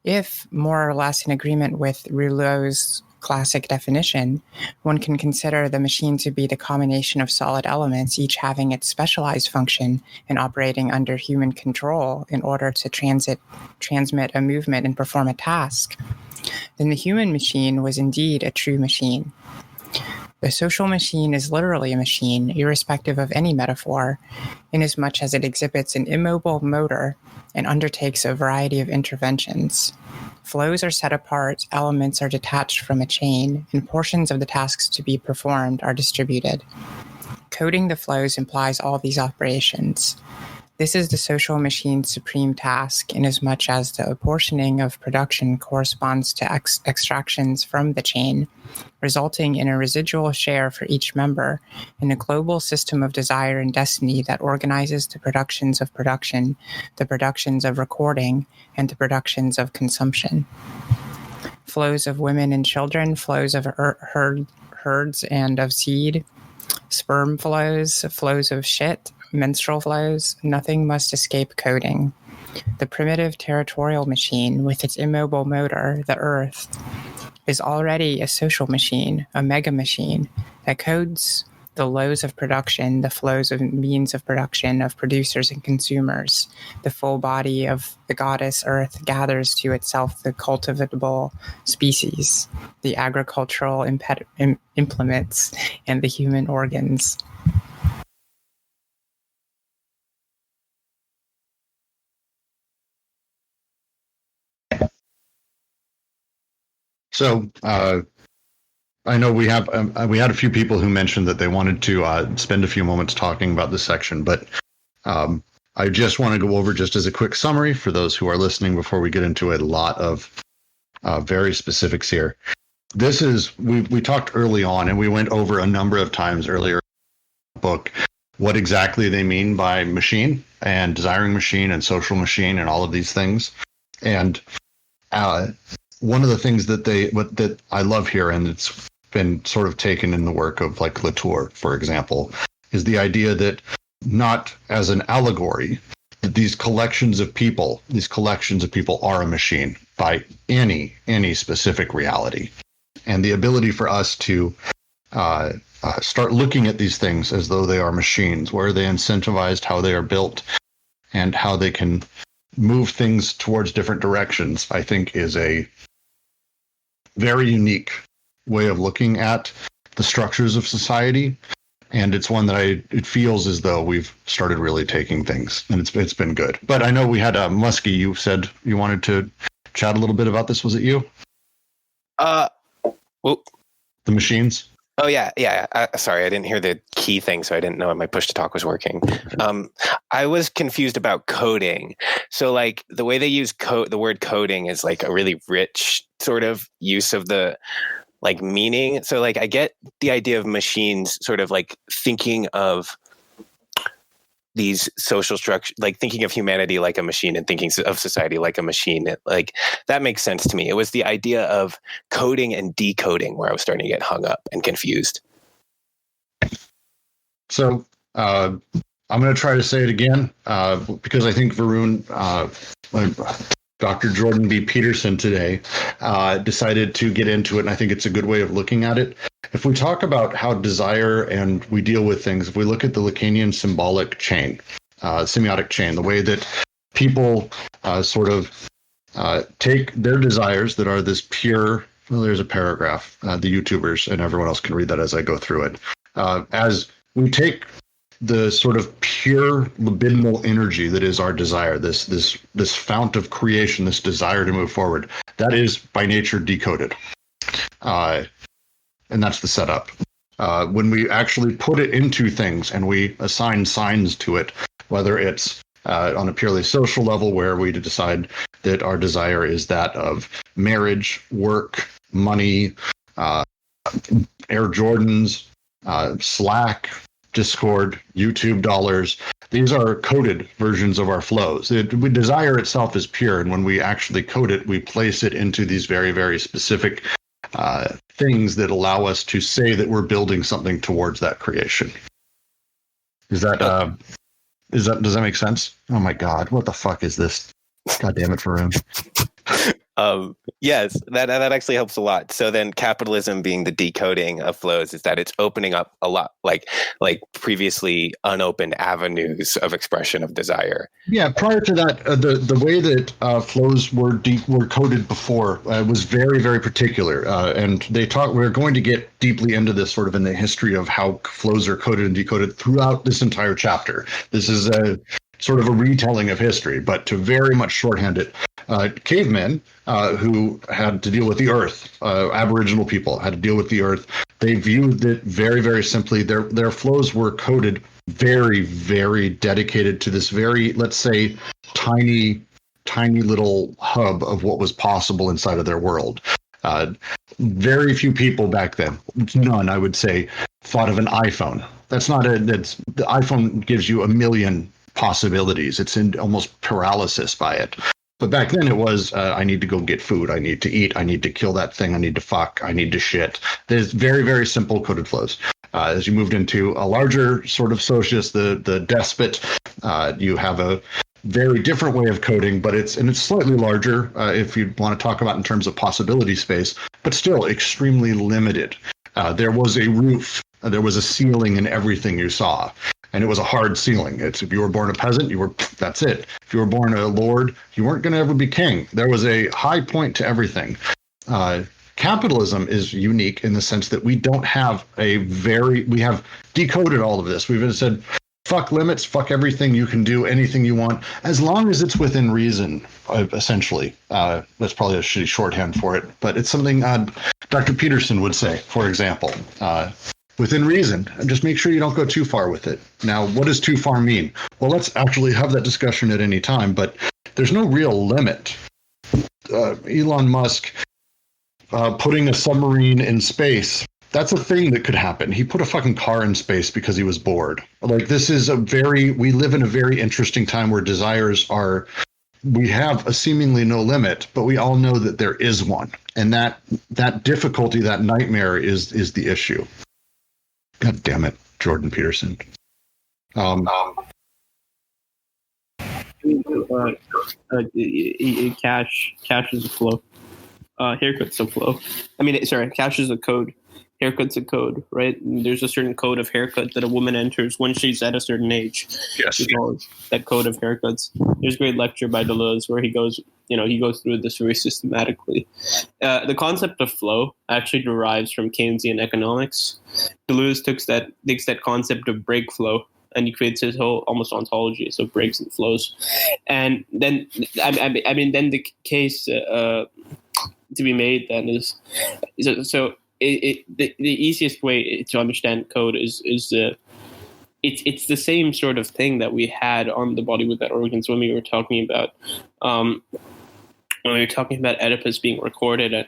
If, more or less in agreement with Rouleau's classic definition, one can consider the machine to be the combination of solid elements, each having its specialized function and operating under human control in order to transmit a movement and perform a task, then the human machine was indeed a true machine. The social machine is literally a machine, irrespective of any metaphor, inasmuch as it exhibits an immobile motor and undertakes a variety of interventions. Flows are set apart, elements are detached from a chain, and portions of the tasks to be performed are distributed. Coding the flows implies all these operations. This is the social machine's supreme task, inasmuch as the apportioning of production corresponds to extractions from the chain, resulting in a residual share for each member, in a global system of desire and destiny that organizes the productions of production, the productions of recording, and the productions of consumption. Flows of women and children, flows of herds and of seed, sperm flows, flows of shit, menstrual flows, nothing must escape coding. The primitive territorial machine, with its immobile motor, the earth, is already a social machine, a mega machine, that codes the lows of production, the flows of means of production of producers and consumers. The full body of the goddess earth gathers to itself the cultivable species, the agricultural implements, and the human organs. So I know we had a few people who mentioned that they wanted to spend a few moments talking about this section, but I just want to go over just as a quick summary for those who are listening before we get into a lot of very specifics here. this is, we talked early on, and we went over a number of times earlier in the book what exactly they mean by machine and desiring machine and social machine and all of these things. And one of the things that I love here, and it's been sort of taken in the work of like Latour, for example, is the idea that not as an allegory, that these collections of people are a machine by any specific reality. And the ability for us to start looking at these things as though they are machines, where they incentivized, how they are built, and how they can move things towards different directions, I think is a very unique way of looking at the structures of society. And it's one that it feels as though we've started really taking things, and it's been good. But I know we had Muskie, you said you wanted to chat a little bit about this. Was it you? Well, the machines. Oh yeah. Sorry, I didn't hear the key thing, so I didn't know my push to talk was working. I was confused about coding. So like the way they use the word coding is like a really rich sort of use of the like meaning. So like I get the idea of machines sort of like thinking of these social structures, like thinking of humanity like a machine and thinking of society like a machine. Like that makes sense to me. It was the idea of coding and decoding where I was starting to get hung up and confused. So I'm going to try to say it again because I think Varun, Dr. Jordan B. Peterson today decided to get into it, and I think it's a good way of looking at it. If we talk about how desire and we deal with things, if we look at the Lacanian symbolic chain, semiotic chain, the way that people sort of take their desires that are this pure, well, there's a paragraph, the YouTubers and everyone else can read that as I go through it, as we take the sort of pure libidinal energy that is our desire, this fount of creation, this desire to move forward, that is by nature decoded. And that's the setup. When we actually put it into things and we assign signs to it, whether it's on a purely social level where we decide that our desire is that of marriage, work, money, Air Jordans, Slack, Discord, YouTube dollars. These are coded versions of our flows. Desire itself is pure, and when we actually code it, we place it into these very, very specific things that allow us to say that we're building something towards that creation. Does that make sense? Oh my God, what the fuck is this? God damn it, Varun. Yes, that actually helps a lot. So then capitalism being the decoding of flows is that it's opening up a lot like previously unopened avenues of expression of desire. Yeah, prior to that, the way that flows were coded before was very, very particular. And we're going to get deeply into this sort of in the history of how flows are coded and decoded throughout this entire chapter. This is a sort of a retelling of history, but to very much shorthand it, cavemen who had to deal with the earth, Aboriginal people had to deal with the earth. They viewed it very, very simply. Their flows were coded very, very dedicated to this very, let's say, tiny little hub of what was possible inside of their world. Very few people back then, none, I would say, thought of an iPhone. The iPhone gives you a million possibilities. It's in almost paralysis by it. But back then it was, I need to go get food. I need to eat. I need to kill that thing. I need to fuck. I need to shit. There's very, very simple coded flows. As you moved into a larger sort of Socius, the despot, you have a very different way of coding, but it's slightly larger if you want to talk about in terms of possibility space, but still extremely limited. There was a roof. There was a ceiling in everything you saw. And it was a hard ceiling. If you were born a peasant, that's it. If you were born a lord, you weren't going to ever be king. There was a high point to everything. Capitalism is unique in the sense that we have decoded all of this. We've said, fuck limits, fuck everything. You can do anything you want, as long as it's within reason, essentially. That's probably a shitty shorthand for it, but it's something Dr. Peterson would say, for example. Within reason, and just make sure you don't go too far with it. Now, what does too far mean? Well, let's actually have that discussion at any time, but there's no real limit. Elon Musk putting a submarine in space. That's a thing that could happen. He put a fucking car in space because he was bored. Like, this is we live in a very interesting time where we have a seemingly no limit, but we all know that there is one. And that difficulty, that nightmare is the issue. God damn it, Jordan Peterson. Cash is a flow. Haircut's a flow. Cash is a code. Haircut's a code, right? And there's a certain code of haircut that a woman enters when she's at a certain age. Yes. That code of haircuts. There's a great lecture by Deleuze where he goes through this very systematically. The concept of flow actually derives from Keynesian economics. Deleuze takes that concept of break flow, and he creates his whole almost ontology of breaks and flows. And then, then the case to be made then is so. The easiest way to understand code is it's the same sort of thing that we had on the body without organs when we were talking about Oedipus being recorded at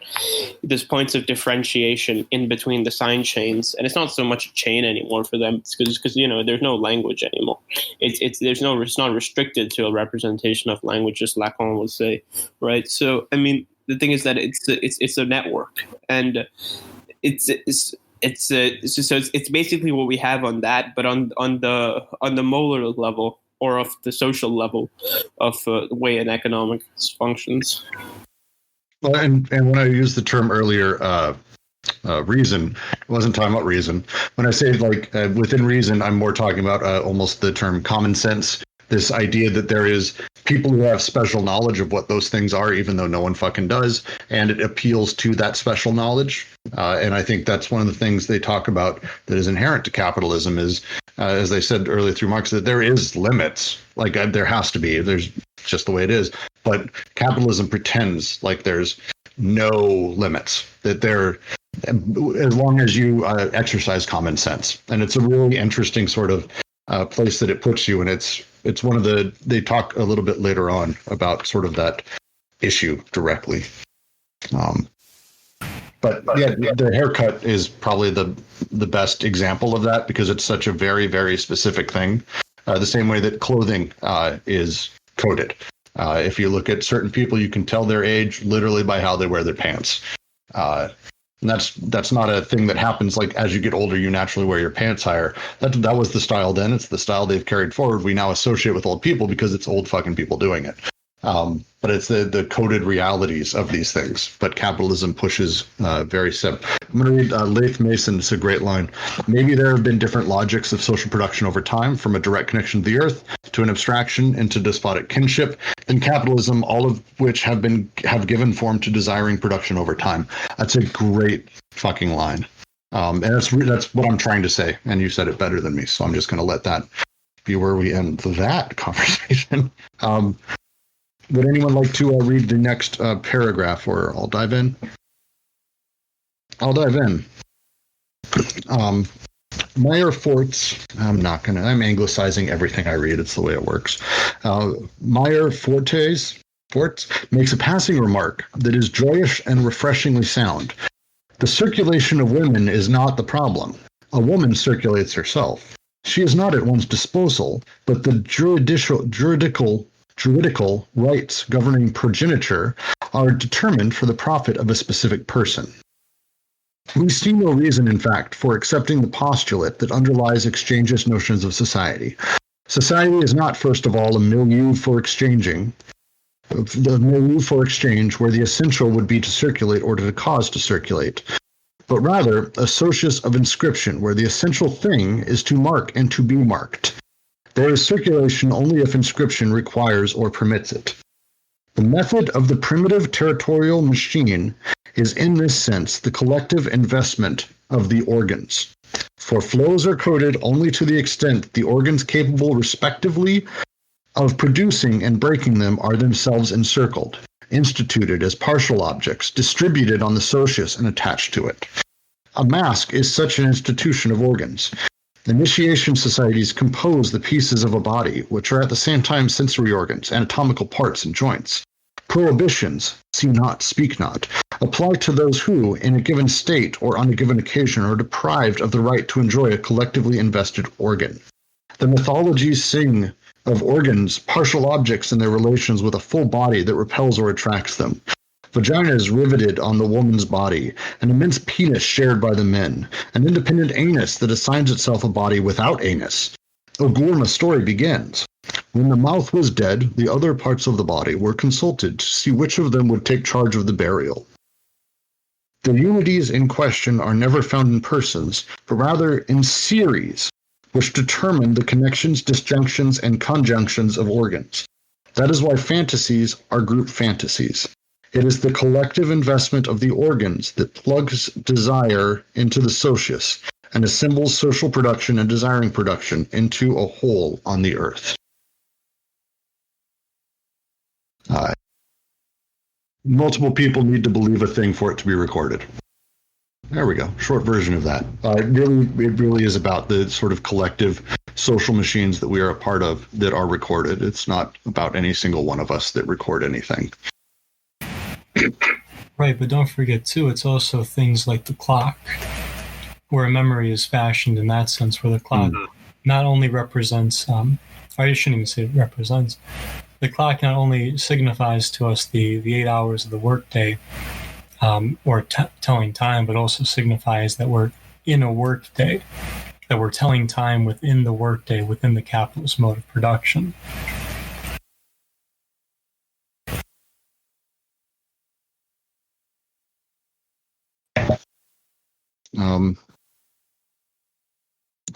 there's points of differentiation in between the sign chains, and it's not so much a chain anymore for them because there's no language anymore. It's not restricted to a representation of language, as Lacan would say, right? So the thing is that it's a network, and it's basically what we have on that, but on the molar level or of the social level of the way an economics functions. Well, and when I used the term earlier, reason, I wasn't talking about reason. When I say within reason, I'm more talking about almost the term common sense. This idea that there is people who have special knowledge of what those things are, even though no one fucking does, and it appeals to that special knowledge. And I think that's one of the things they talk about that is inherent to capitalism is, as they said earlier through Marx, that there is limits. There has to be. There's just the way it is. But capitalism pretends like there's no limits, that there, as long as you exercise common sense. And it's a really interesting sort of place that it puts you, and it's one of they talk a little bit later on about sort of that issue directly. But yeah, the haircut is probably the best example of that because it's such a very, very specific thing. The same way that clothing is coded. If you look at certain people, you can tell their age literally by how they wear their pants. And that's not a thing that happens as you get older, you naturally wear your pants higher. That was the style then. It's the style they've carried forward. We now associate with old people because it's old fucking people doing it. But it's the coded realities of these things. But capitalism pushes very simple. I'm going to read Laith Mason. It's a great line. Maybe there have been different logics of social production over time, from a direct connection to the earth to an abstraction into despotic kinship, than capitalism, all of which have given form to desiring production over time. That's a great fucking line. And that's what I'm trying to say. And you said it better than me. So I'm just going to let that be where we end that conversation. Would anyone like to read the next paragraph, or I'll dive in? I'll dive in. Meyer Forts, I'm anglicizing everything I read. It's the way it works. Meyer Forts makes a passing remark that is joyous and refreshingly sound. The circulation of women is not the problem. A woman circulates herself. She is not at one's disposal, but the juridical rights governing progeniture are determined for the profit of a specific person. We see no reason, in fact, for accepting the postulate that underlies exchangeist notions of society. Society is not, first of all, a milieu for exchange where the essential would be to circulate or to cause to circulate, but rather a socius of inscription where the essential thing is to mark and to be marked. There is circulation only if inscription requires or permits it. The method of the primitive territorial machine is in this sense the collective investment of the organs. For flows are coded only to the extent the organs capable respectively of producing and breaking them are themselves encircled, instituted as partial objects, distributed on the socius and attached to it. A mask is such an institution of organs. Initiation societies compose the pieces of a body, which are at the same time sensory organs, anatomical parts, and joints. Prohibitions, see not, speak not, apply to those who, in a given state or on a given occasion, are deprived of the right to enjoy a collectively invested organ. The mythologies sing of organs, partial objects in their relations with a full body that repels or attracts them. Vagina is riveted on the woman's body, an immense penis shared by the men, an independent anus that assigns itself a body without anus. Ogurma story begins. When the mouth was dead, the other parts of the body were consulted to see which of them would take charge of the burial. The unities in question are never found in persons, but rather in series, which determine the connections, disjunctions, and conjunctions of organs. That is why fantasies are group fantasies. It is the collective investment of the organs that plugs desire into the Socius and assembles social production and desiring production into a whole on the earth. Multiple people need to believe a thing for it to be recorded. There we go. Short version of that. It really is about the sort of collective social machines that we are a part of that are recorded. It's not about any single one of us that record anything. Right, but don't forget, too, it's also things like the clock, where a memory is fashioned in that sense, where the clock not only represents, I shouldn't even say it represents, the clock not only signifies to us the 8 hours of the workday, or telling time, but also signifies that we're in a workday, that we're telling time within the workday, within the capitalist mode of production.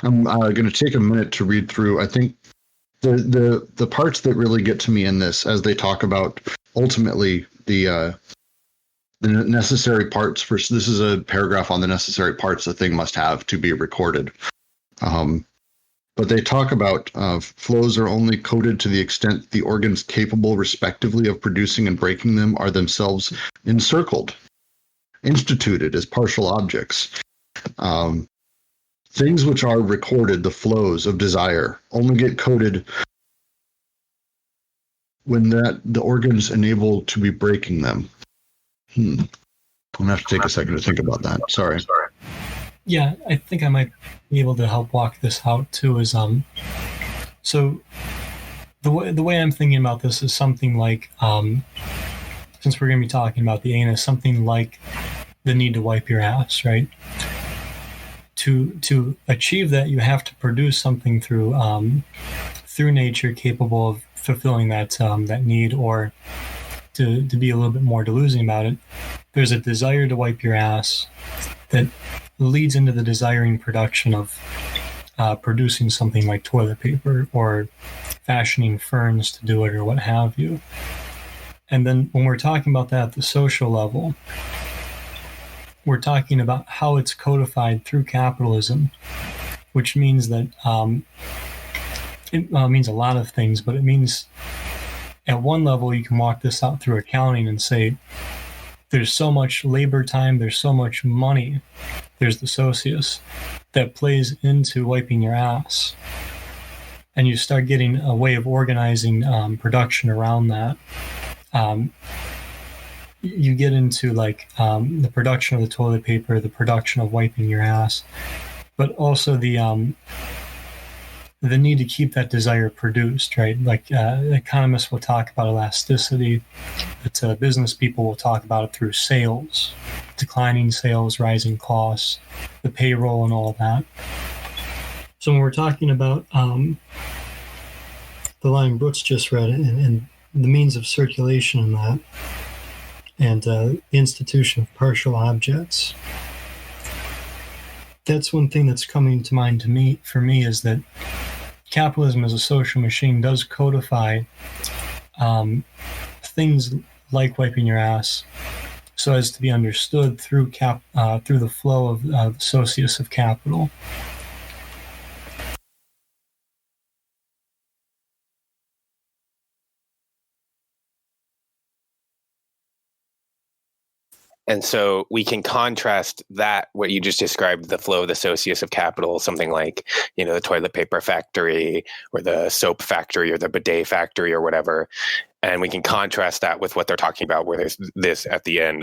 I'm going to take a minute to read through. I think the parts that really get to me in this, as they talk about ultimately the necessary parts for. So this is a paragraph on the necessary parts a thing must have to be recorded. But they talk about flows are only coded to the extent the organs capable, respectively, of producing and breaking them are themselves encircled, instituted as partial objects. Things which are recorded, the flows of desire, only get coded when the organs enable to be breaking them. I'm going to have to take a second to think about that. Sorry. Yeah, I think I might be able to help walk this out too. Is so the way I'm thinking about this is something like, since we're going to be talking about the anus, something like the need to wipe your ass, right? To achieve that, you have to produce something through nature capable of fulfilling that need, or to be a little bit more deluding about it. There's a desire to wipe your ass that leads into the desiring production of producing something like toilet paper or fashioning ferns to do it or what have you. And then when we're talking about that at the social level, we're talking about how it's codified through capitalism, which means that it means a lot of things, but it means at one level you can walk this out through accounting and say there's so much labor time, there's so much money, there's the Socius that plays into wiping your ass. And you start getting a way of organizing production around that. You get into like the production of the toilet paper, the production of wiping your ass, but also the need to keep that desire produced, right? Like economists will talk about elasticity, but business people will talk about it through sales, declining sales, rising costs, the payroll and all of that. So when we're talking about the line Brooks just read and the means of circulation in that, and the institution of partial objects, that's one thing that's coming to mind for me is that capitalism as a social machine does codify things like wiping your ass so as to be understood through the flow of the Socius of capital. And so we can contrast that, what you just described, the flow of the Socius of capital, something like, the toilet paper factory or the soap factory or the bidet factory or whatever, And we can contrast that with what they're talking about, where there's this at the end,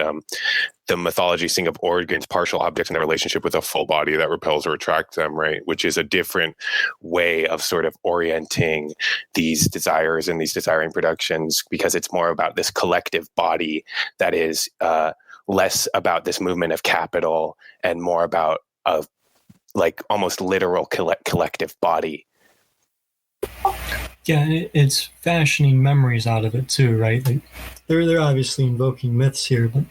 the mythology sing of organs, partial objects in their relationship with a full body that repels or attracts them, right? Which is a different way of sort of orienting these desires and these desiring productions, because it's more about this collective body that is less about this movement of capital and more about a like almost literal collective body. Yeah, it's fashioning memories out of it too, right? Like, They're obviously invoking myths here, but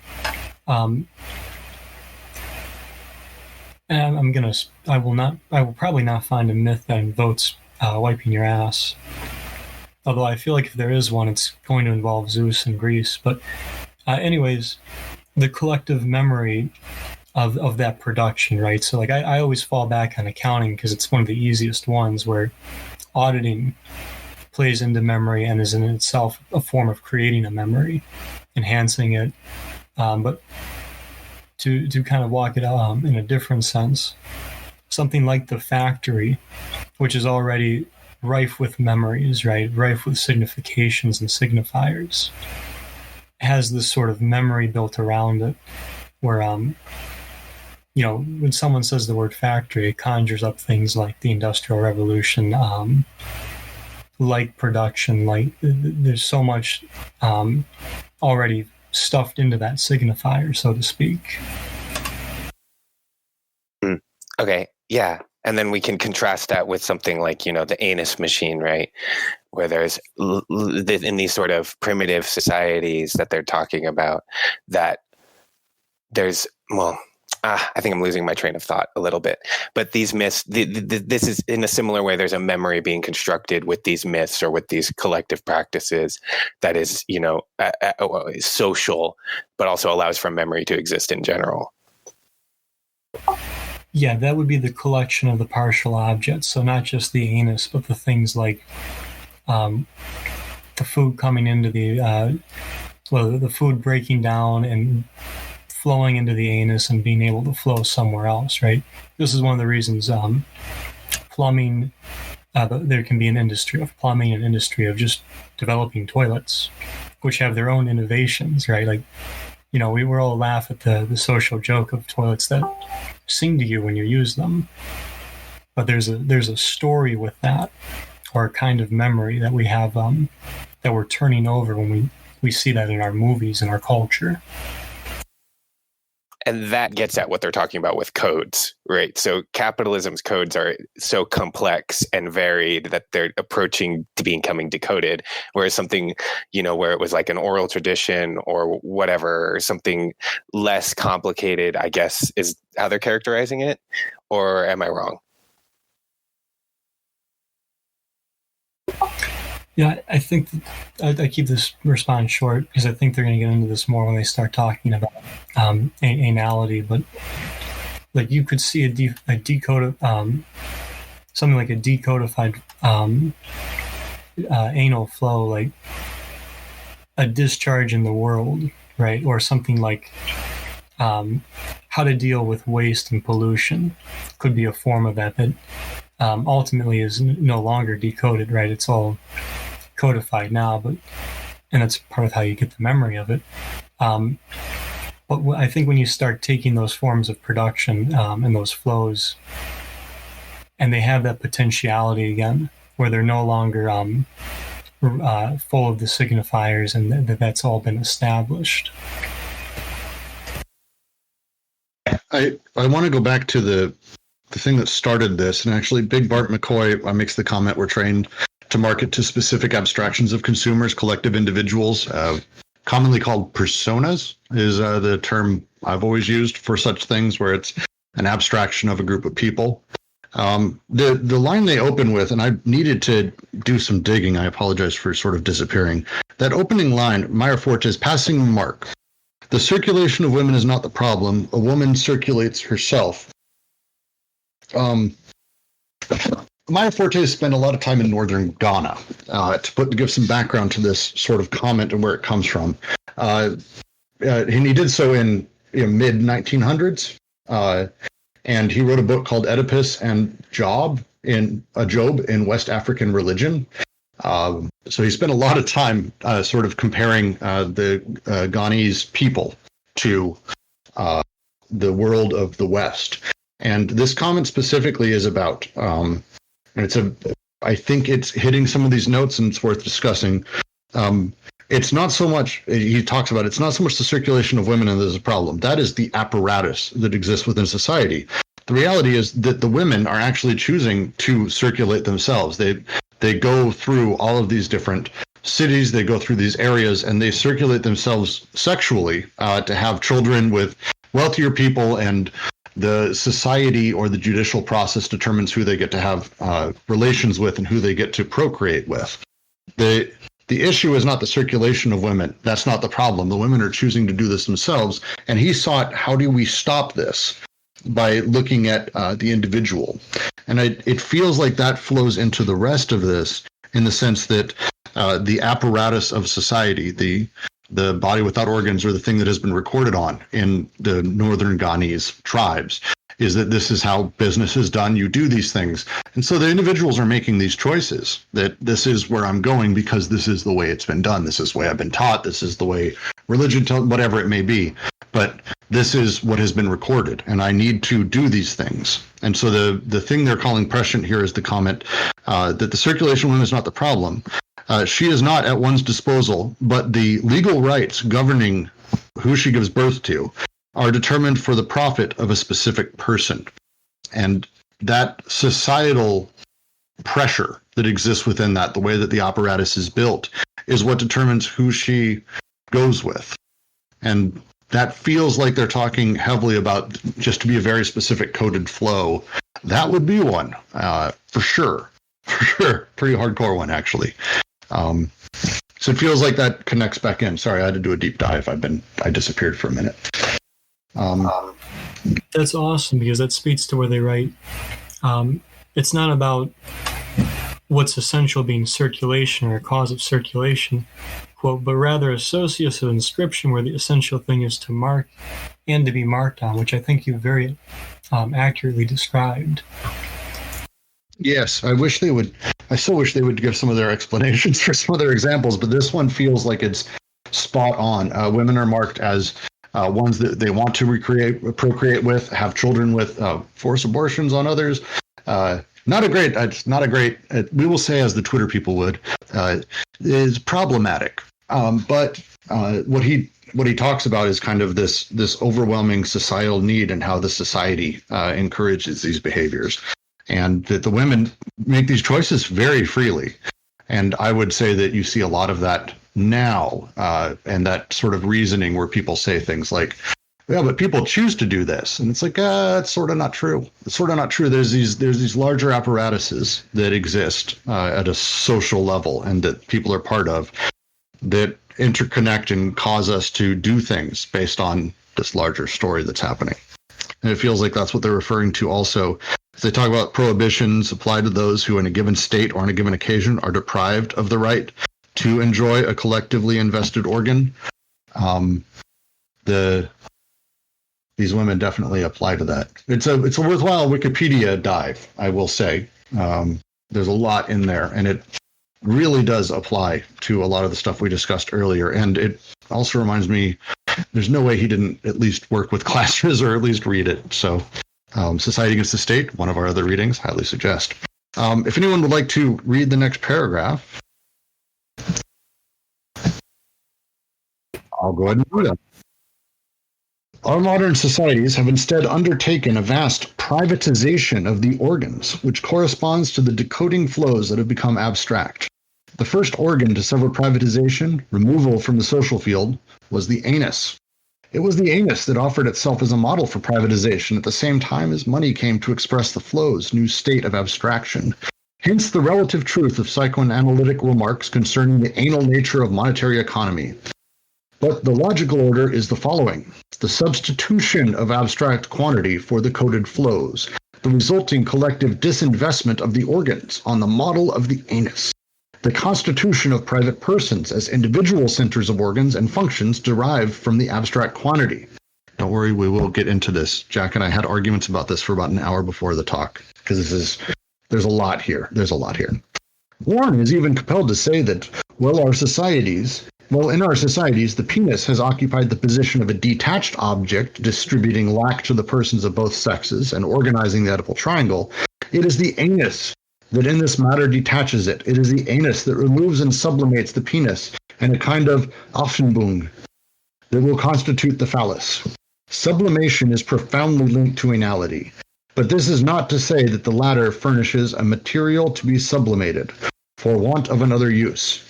and I will probably not find a myth that invokes wiping your ass. Although I feel like if there is one, it's going to involve Zeus and Greece. But anyways, the collective memory of that production, right? So like I always fall back on accounting because it's one of the easiest ones, where auditing plays into memory and is in itself a form of creating a memory, enhancing it. But to kind of walk it out in a different sense, something like the factory, which is already rife with memories, right? Rife with significations and signifiers, has this sort of memory built around it, where when someone says the word factory, it conjures up things like the Industrial Revolution, like production, like there's so much already stuffed into that signifier, so to speak. Okay, yeah. And then we can contrast that with something like, the anus machine, right? Where there's, in these sort of primitive societies that they're talking about, that there's, I think I'm losing my train of thought a little bit. But these myths, this is in a similar way, there's a memory being constructed with these myths or with these collective practices that is, social, but also allows for memory to exist in general. Yeah, that would be the collection of the partial objects. So not just the anus, but the things like the food coming into the food breaking down and flowing into the anus and being able to flow somewhere else, right? This is one of the reasons plumbing, there can be an industry of plumbing, an industry of just developing toilets, which have their own innovations, right? Like, we all laugh at the social joke of toilets that sing to you when you use them. But there's a story with that, or a kind of memory that we have that we're turning over when we see that in our movies and our culture. And that gets at what they're talking about with codes, right? So capitalism's codes are so complex and varied that they're approaching to becoming decoded, whereas something, where it was like an oral tradition or whatever, or something less complicated, I guess, is how they're characterizing it. Or am I wrong? Yeah, I think I keep this response short because I think they're going to get into this more when they start talking about anality. But like you could see something like a decodified anal flow, like a discharge in the world, right? Or something like how to deal with waste and pollution could be a form of that ultimately is no longer decoded, right? It's all codified now, and that's part of how you get the memory of it. But I think when you start taking those forms of production and those flows, and they have that potentiality again, where they're no longer full of the signifiers, and that's all been established. I want to go back to the thing that started this, and actually Big Bart McCoy makes the comment, we're trained to market to specific abstractions of consumers, collective individuals, commonly called personas is the term I've always used for such things, where it's an abstraction of a group of people. The line they open with, and I needed to do some digging, I apologize for sort of disappearing. That opening line, Meyer Forte's passing remark, "The circulation of women is not the problem. A woman circulates herself." Meyer Forte spent a lot of time in northern Ghana to give some background to this sort of comment and where it comes from. And he did so in mid 1900s. And he wrote a book called Oedipus and Job in West African Religion. So he spent a lot of time sort of comparing the Ghanese people to the world of the West. And this comment specifically is about, I think it's hitting some of these notes and it's worth discussing. It's not so much, he talks about, it's not so much the circulation of women and there's a problem. That is the apparatus that exists within society. The reality is that the women are actually choosing to circulate themselves. They go through all of these different cities, they go through these areas, and they circulate themselves sexually to have children with wealthier people, and the society or the judicial process determines who they get to have relations with and who they get to procreate with. The issue is not the circulation of women. That's not the problem. The women are choosing to do this themselves. And he sought, how do we stop this? By looking at the individual. And it feels like that flows into the rest of this in the sense that the apparatus of society, the body without organs, or the thing that has been recorded on in the northern Ghanese tribes, is that this is how business is done. You do these things. And so the individuals are making these choices that this is where I'm going because this is the way it's been done. This is the way I've been taught. This is the way religion tells, whatever it may be. But this is what has been recorded, and I need to do these things. And so the thing they're calling prescient here is the comment that the circulation of women is not the problem. She is not at one's disposal, but the legal rights governing who she gives birth to are determined for the profit of a specific person. And that societal pressure that exists within that, the way that the apparatus is built, is what determines who she goes with. And that feels like they're talking heavily about, just to be a very specific coded flow. That would be one, for sure. For sure. Pretty hardcore one, actually. So it feels like that connects back in. Sorry, I had to do a deep dive. I disappeared for a minute. That's awesome, because that speaks to where they write. It's not about what's essential being circulation or a cause of circulation, quote, but rather a Socius of inscription where the essential thing is to mark and to be marked on, which I think you very accurately described. Yes, I still wish they would give some of their explanations for some of their examples, but this one feels like it's spot on. Women are marked as ones that they want to procreate with, have children with, force abortions on others. Not a great, we will say, as the Twitter people would, is problematic. But what he talks about is kind of this overwhelming societal need and how the society encourages these behaviors, and that the women make these choices very freely. And I would say that you see a lot of that now, and that sort of reasoning where people say things like, yeah, but people choose to do this. And it's like, it's sort of not true. It's sort of not true. There's these larger apparatuses that exist at a social level and that people are part of that interconnect and cause us to do things based on this larger story that's happening. And it feels like that's what they're referring to also. They talk about prohibitions apply to those who in a given state or on a given occasion are deprived of the right to enjoy a collectively invested organ. These women definitely apply to that. It's a worthwhile Wikipedia dive, I will say. There's a lot in there, and it really does apply to a lot of the stuff we discussed earlier. And it also reminds me, there's no way he didn't at least work with classes or at least read it. So Society Against the State, one of our other readings, highly suggest. If anyone would like to read the next paragraph, I'll go ahead and do that. Our modern societies have instead undertaken a vast privatization of the organs, which corresponds to the decoding flows that have become abstract. The first organ to suffer privatization, removal from the social field, was the anus. It was the anus that offered itself as a model for privatization at the same time as money came to express the flow's new state of abstraction. Hence the relative truth of psychoanalytic remarks concerning the anal nature of monetary economy. But the logical order is the following: the substitution of abstract quantity for the coded flows, the resulting collective disinvestment of the organs on the model of the anus, the constitution of private persons as individual centers of organs and functions derived from the abstract quantity. Don't worry, we will get into this. Jack and I had arguments about this for about an hour before the talk, because there's a lot here. Warren is even compelled to say that, in our societies, the penis has occupied the position of a detached object, distributing lac to the persons of both sexes and organizing the Oedipal triangle. It is the anus that in this matter detaches it. It is the anus that removes and sublimates the penis in a kind of Offenbung that will constitute the phallus. Sublimation is profoundly linked to anality, but this is not to say that the latter furnishes a material to be sublimated, for want of another use.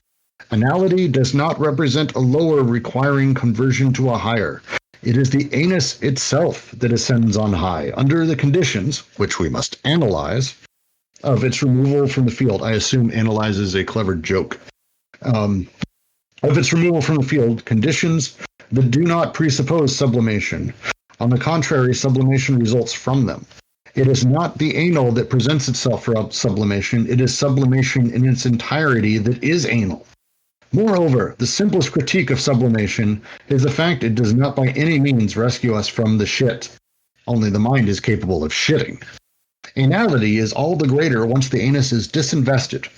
Anality does not represent a lower requiring conversion to a higher. It is the anus itself that ascends on high, under the conditions, which we must analyze, of its removal from the field. I assume analyze is a clever joke. Of its removal from the field, conditions that do not presuppose sublimation. On the contrary, sublimation results from them. It is not the anal that presents itself for sublimation. It is sublimation in its entirety that is anal. Moreover, the simplest critique of sublimation is the fact it does not by any means rescue us from the shit. Only the mind is capable of shitting. Anality is all the greater once the anus is disinvested.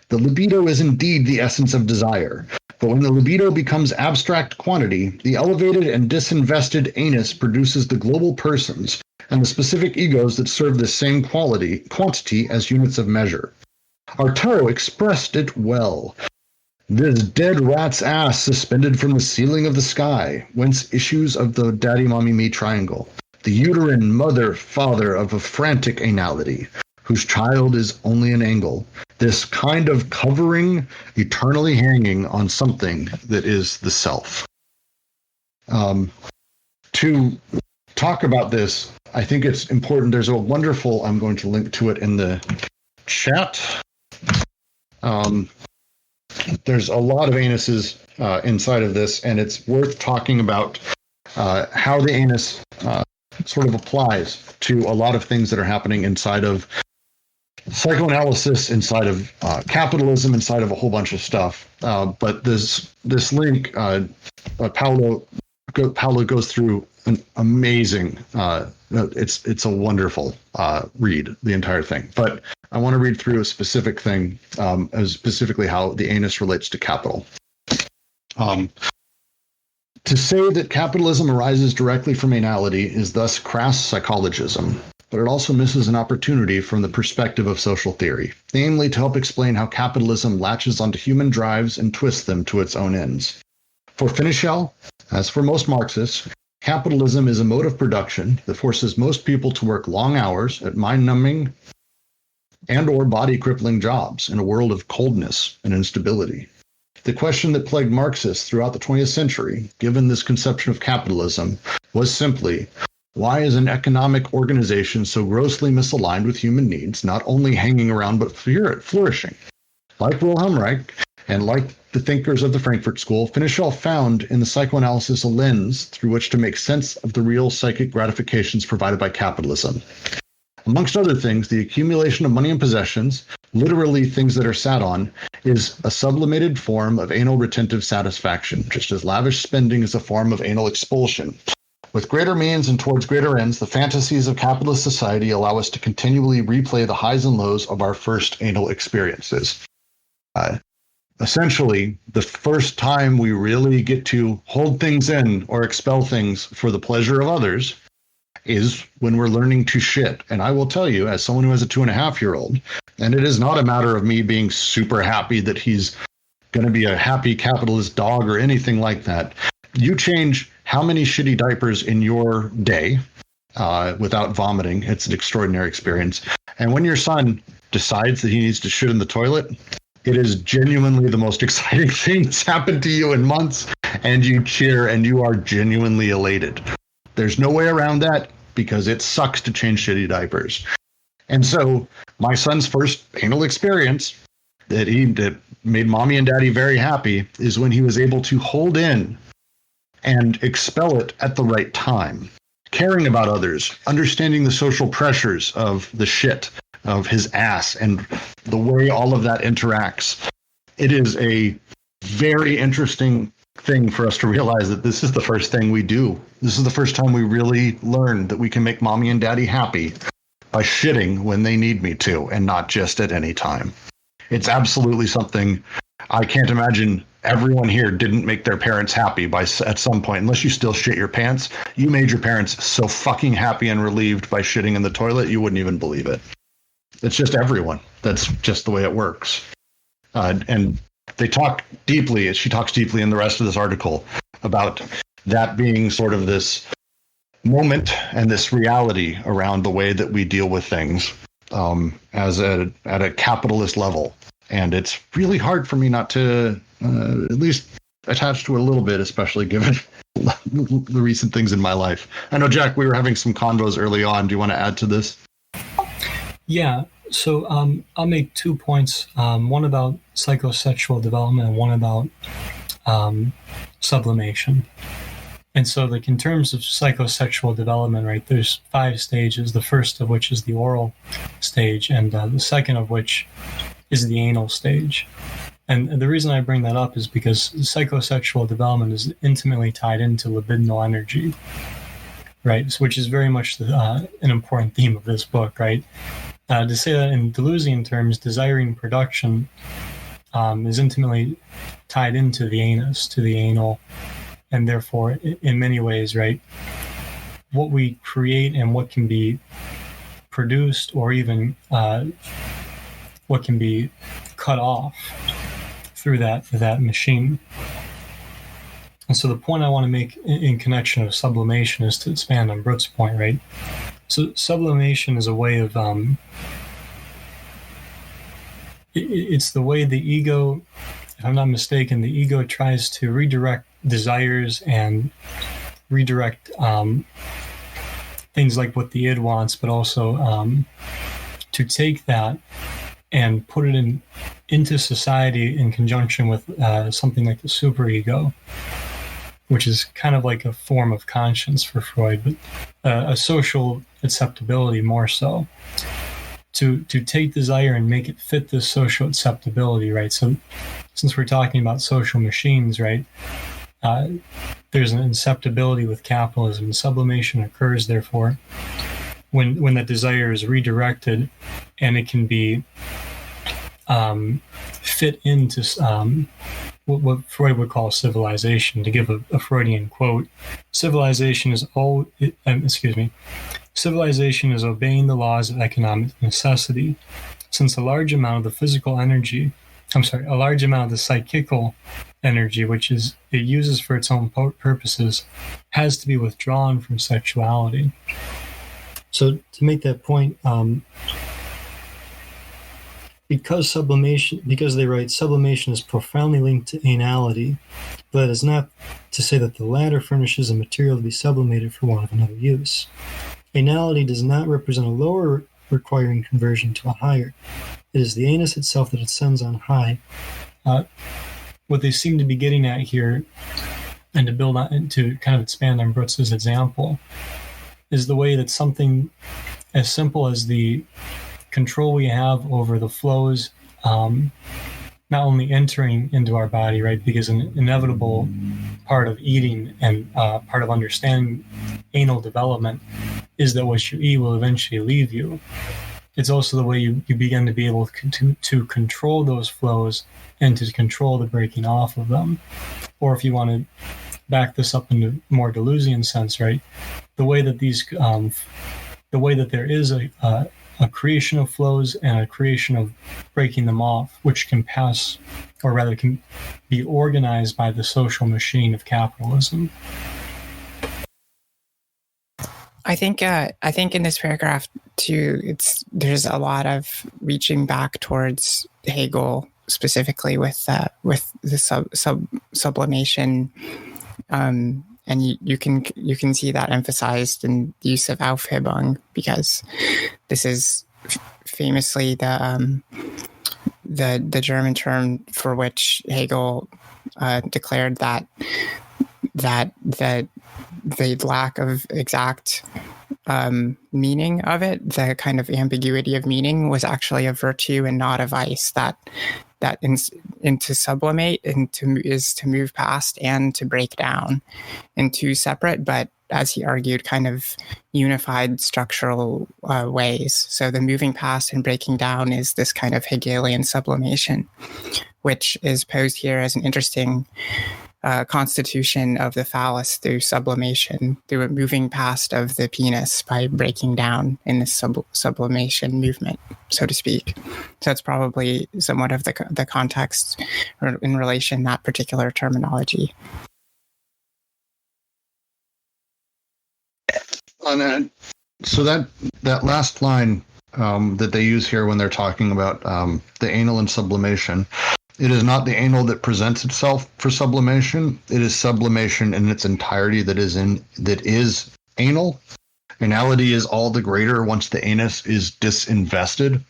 The libido is indeed the essence of desire, but when the libido becomes abstract quantity, the elevated and disinvested anus produces the global persons and the specific egos that serve the same quantity as units of measure. Arturo expressed it well. This dead rat's ass suspended from the ceiling of the sky, whence issues of the daddy-mommy-me triangle, the uterine mother-father of a frantic anality, whose child is only an angle, this kind of covering eternally hanging on something that is the self. To talk about this, I think it's important. There's a wonderful, I'm going to link to it in the chat. There's a lot of anuses inside of this, and it's worth talking about how the anus sort of applies to a lot of things that are happening inside of psychoanalysis, inside of capitalism, inside of a whole bunch of stuff. But this link, Paolo goes through an amazing, it's a wonderful read, the entire thing. But I want to read through a specific thing, specifically how the anus relates to capital. To say that capitalism arises directly from anality is thus crass psychologism, but it also misses an opportunity from the perspective of social theory, namely to help explain how capitalism latches onto human drives and twists them to its own ends. For Finichel, as for most Marxists, capitalism is a mode of production that forces most people to work long hours at mind-numbing and or body-crippling jobs in a world of coldness and instability. The question that plagued Marxists throughout the 20th century, given this conception of capitalism, was simply, why is an economic organization so grossly misaligned with human needs, not only hanging around but flourishing? Like Wilhelm Reich, and like the thinkers of the Frankfurt School, Finichel found in the psychoanalysis a lens through which to make sense of the real psychic gratifications provided by capitalism. Amongst other things, the accumulation of money and possessions, literally things that are sat on, is a sublimated form of anal retentive satisfaction, just as lavish spending is a form of anal expulsion. With greater means and towards greater ends, the fantasies of capitalist society allow us to continually replay the highs and lows of our first anal experiences. Essentially, the first time we really get to hold things in or expel things for the pleasure of others is when we're learning to shit. And I will tell you, as someone who has a 2.5-year-old, and it is not a matter of me being super happy that he's going to be a happy capitalist dog or anything like that. You change how many shitty diapers in your day without vomiting. It's an extraordinary experience. And when your son decides that he needs to shit in the toilet, it is genuinely the most exciting thing that's happened to you in months, and you cheer and you are genuinely elated. There's no way around that because it sucks to change shitty diapers. And so my son's first anal experience that made mommy and daddy very happy is when he was able to hold in and expel it at the right time, caring about others, understanding the social pressures of the shit of his ass and the way all of that interacts. It is a very interesting thing for us to realize that this is the first thing we do. This is the first time we really learn that we can make mommy and daddy happy by shitting when they need me to and not just at any time. It's absolutely something I can't imagine everyone here didn't make their parents happy at some point. Unless you still shit your pants, you made your parents so fucking happy and relieved by shitting in the toilet, you wouldn't even believe it. It's just everyone. That's just the way it works. And they talk deeply, she talks deeply in the rest of this article about that being sort of this moment and this reality around the way that we deal with things at a capitalist level. And it's really hard for me not to at least attach to it a little bit, especially given the recent things in my life. I know, Jack, we were having some convos early on. Do you want to add to this? Yeah, so I'll make 2 points, one about psychosexual development and one about sublimation. And so, like, in terms of psychosexual development, right, there's 5 stages, the first of which is the oral stage, and the second of which is the anal stage. And the reason I bring that up is because psychosexual development is intimately tied into libidinal energy, right, which is very much an important theme of this book, right? To say that in Deleuzian terms, desiring production is intimately tied into the anus, to the anal, and therefore, in many ways, right, what we create and what can be produced or even what can be cut off through that machine. And so the point I want to make in connection of sublimation is to expand on Brooke's point, right? So sublimation is a way of it's the way the ego, if I'm not mistaken, the ego tries to redirect desires and redirect things like what the id wants, but also to take that and put it into society in conjunction with something like the superego, which is kind of like a form of conscience for Freud, but a social acceptability more so. To take desire and make it fit this social acceptability, right? So since we're talking about social machines, right, there's an acceptability with capitalism. Sublimation occurs, therefore, when that desire is redirected and it can be fit into what Freud would call civilization. To give a Freudian quote, civilization is obeying the laws of economic necessity, since a large amount of the psychical energy, which it uses for its own purposes, has to be withdrawn from sexuality. So to make that point, because they write sublimation is profoundly linked to anality, but that is not to say that the latter furnishes a material to be sublimated for want of another use. Anality does not represent a lower requiring conversion to a higher. It is the anus itself that ascends on high. What they seem to be getting at here, and to build on, to kind of expand on Brooks's example, is the way that something as simple as the control we have over the flows, not only entering into our body, right, because an inevitable part of eating and part of understanding anal development is that what you eat will eventually leave you. It's also the way you begin to be able to control those flows and to control the breaking off of them. Or if you want to back this up into more Deleuzian sense, right, the way that there is a creation of flows and a creation of breaking them off, which can pass, or rather can be organized by the social machine of capitalism. I think in this paragraph too, there's a lot of reaching back towards Hegel, specifically with the sublimation, and you can see that emphasized in the use of Aufhebung, because this is famously the German term for which Hegel declared that the lack of exact meaning of it, the kind of ambiguity of meaning, was actually a virtue and not a vice. That to sublimate and is to move past and to break down in two separate but as he argued, kind of unified structural ways. So the moving past and breaking down is this kind of Hegelian sublimation, which is posed here as an interesting constitution of the phallus through sublimation, through a moving past of the penis by breaking down in this sublimation movement, so to speak. So it's probably somewhat of the context in relation that particular terminology. So that last line that they use here when they're talking about the anal and sublimation, it is not the anal that presents itself for sublimation. It is sublimation in its entirety that is anal. Anality is all the greater once the anus is disinvested.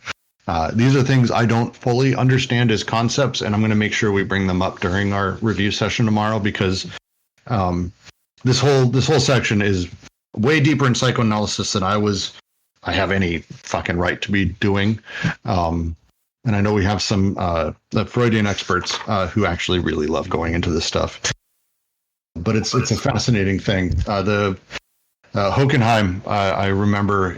These are things I don't fully understand as concepts, and I'm going to make sure we bring them up during our review session tomorrow, because this whole section is way deeper in psychoanalysis than I have any fucking right to be doing. And I know we have some Freudian experts who actually really love going into this stuff. But it's a fascinating thing. The Hockenheim, I remember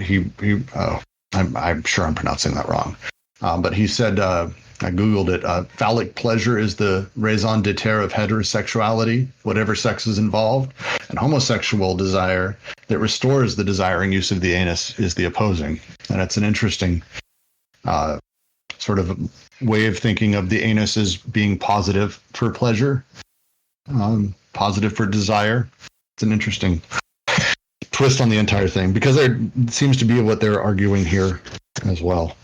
I'm sure I'm pronouncing that wrong. But he said, I Googled it, phallic pleasure is the raison d'etre of heterosexuality, whatever sex is involved, and homosexual desire that restores the desiring use of the anus is the opposing. And it's an interesting sort of way of thinking of the anus as being positive for pleasure, positive for desire. It's an interesting twist on the entire thing, because there seems to be what they're arguing here as well.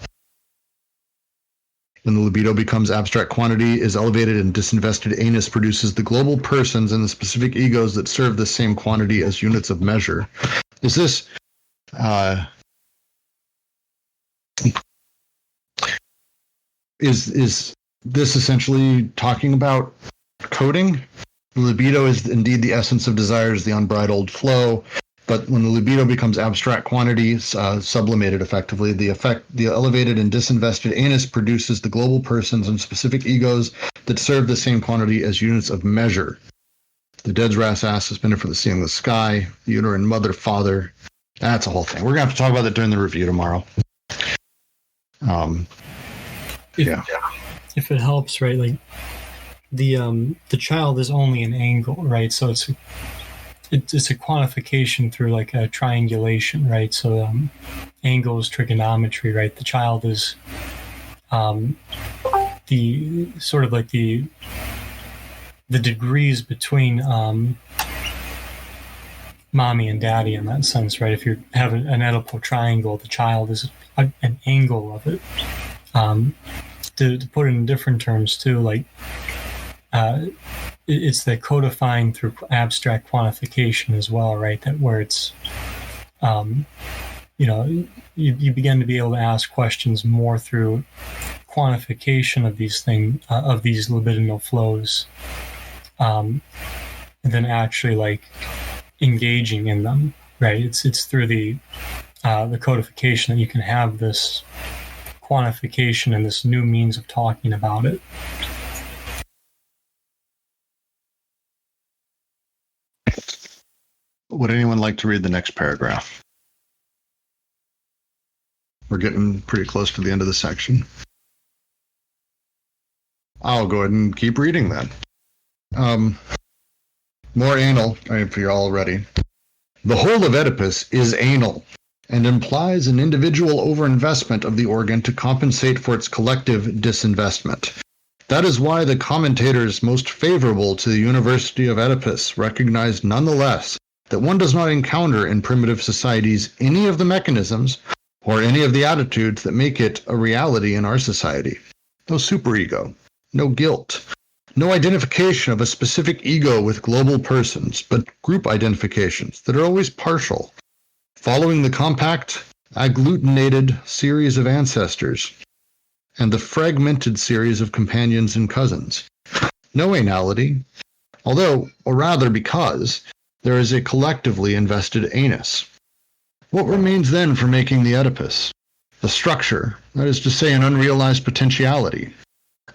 When the libido becomes abstract quantity, is elevated and disinvested anus produces the global persons and the specific egos that serve the same quantity as units of measure. Is this is this essentially talking about coding? The libido is indeed the essence of desires, the unbridled flow. But when the libido becomes abstract quantity, sublimated effectively, the elevated and disinvested anus produces the global persons and specific egos that serve the same quantity as units of measure. The dead's rat's ass suspended for the seeing the sky, the uterine mother, father. That's a whole thing. We're going to have to talk about that during the review tomorrow. If it helps, right? Like the child is only an angle, right? So it's a quantification through like a triangulation, right? So angle is trigonometry, right? The child is the sort of like the degrees between mommy and daddy in that sense, right? If you have an Oedipal triangle, the child is an angle of it. To put it in different terms too, like it's the codifying through abstract quantification as well, right? That where it's, you begin to be able to ask questions more through quantification of these things, of these libidinal flows, and then actually like engaging in them, right? It's through the codification that you can have this quantification and this new means of talking about it. Would anyone like to read the next paragraph? We're getting pretty close to the end of the section. I'll go ahead and keep reading then. More anal, if you're all ready. The whole of Oedipus is anal and implies an individual overinvestment of the organ to compensate for its collective disinvestment. That is why the commentators most favorable to the University of Oedipus recognized nonetheless that one does not encounter in primitive societies any of the mechanisms or any of the attitudes that make it a reality in our society. No superego, no guilt, no identification of a specific ego with global persons, but group identifications that are always partial, following the compact, agglutinated series of ancestors and the fragmented series of companions and cousins. No anality, although, or rather because, there is a collectively invested anus. What remains then for making the Oedipus? A structure, that is to say, an unrealized potentiality.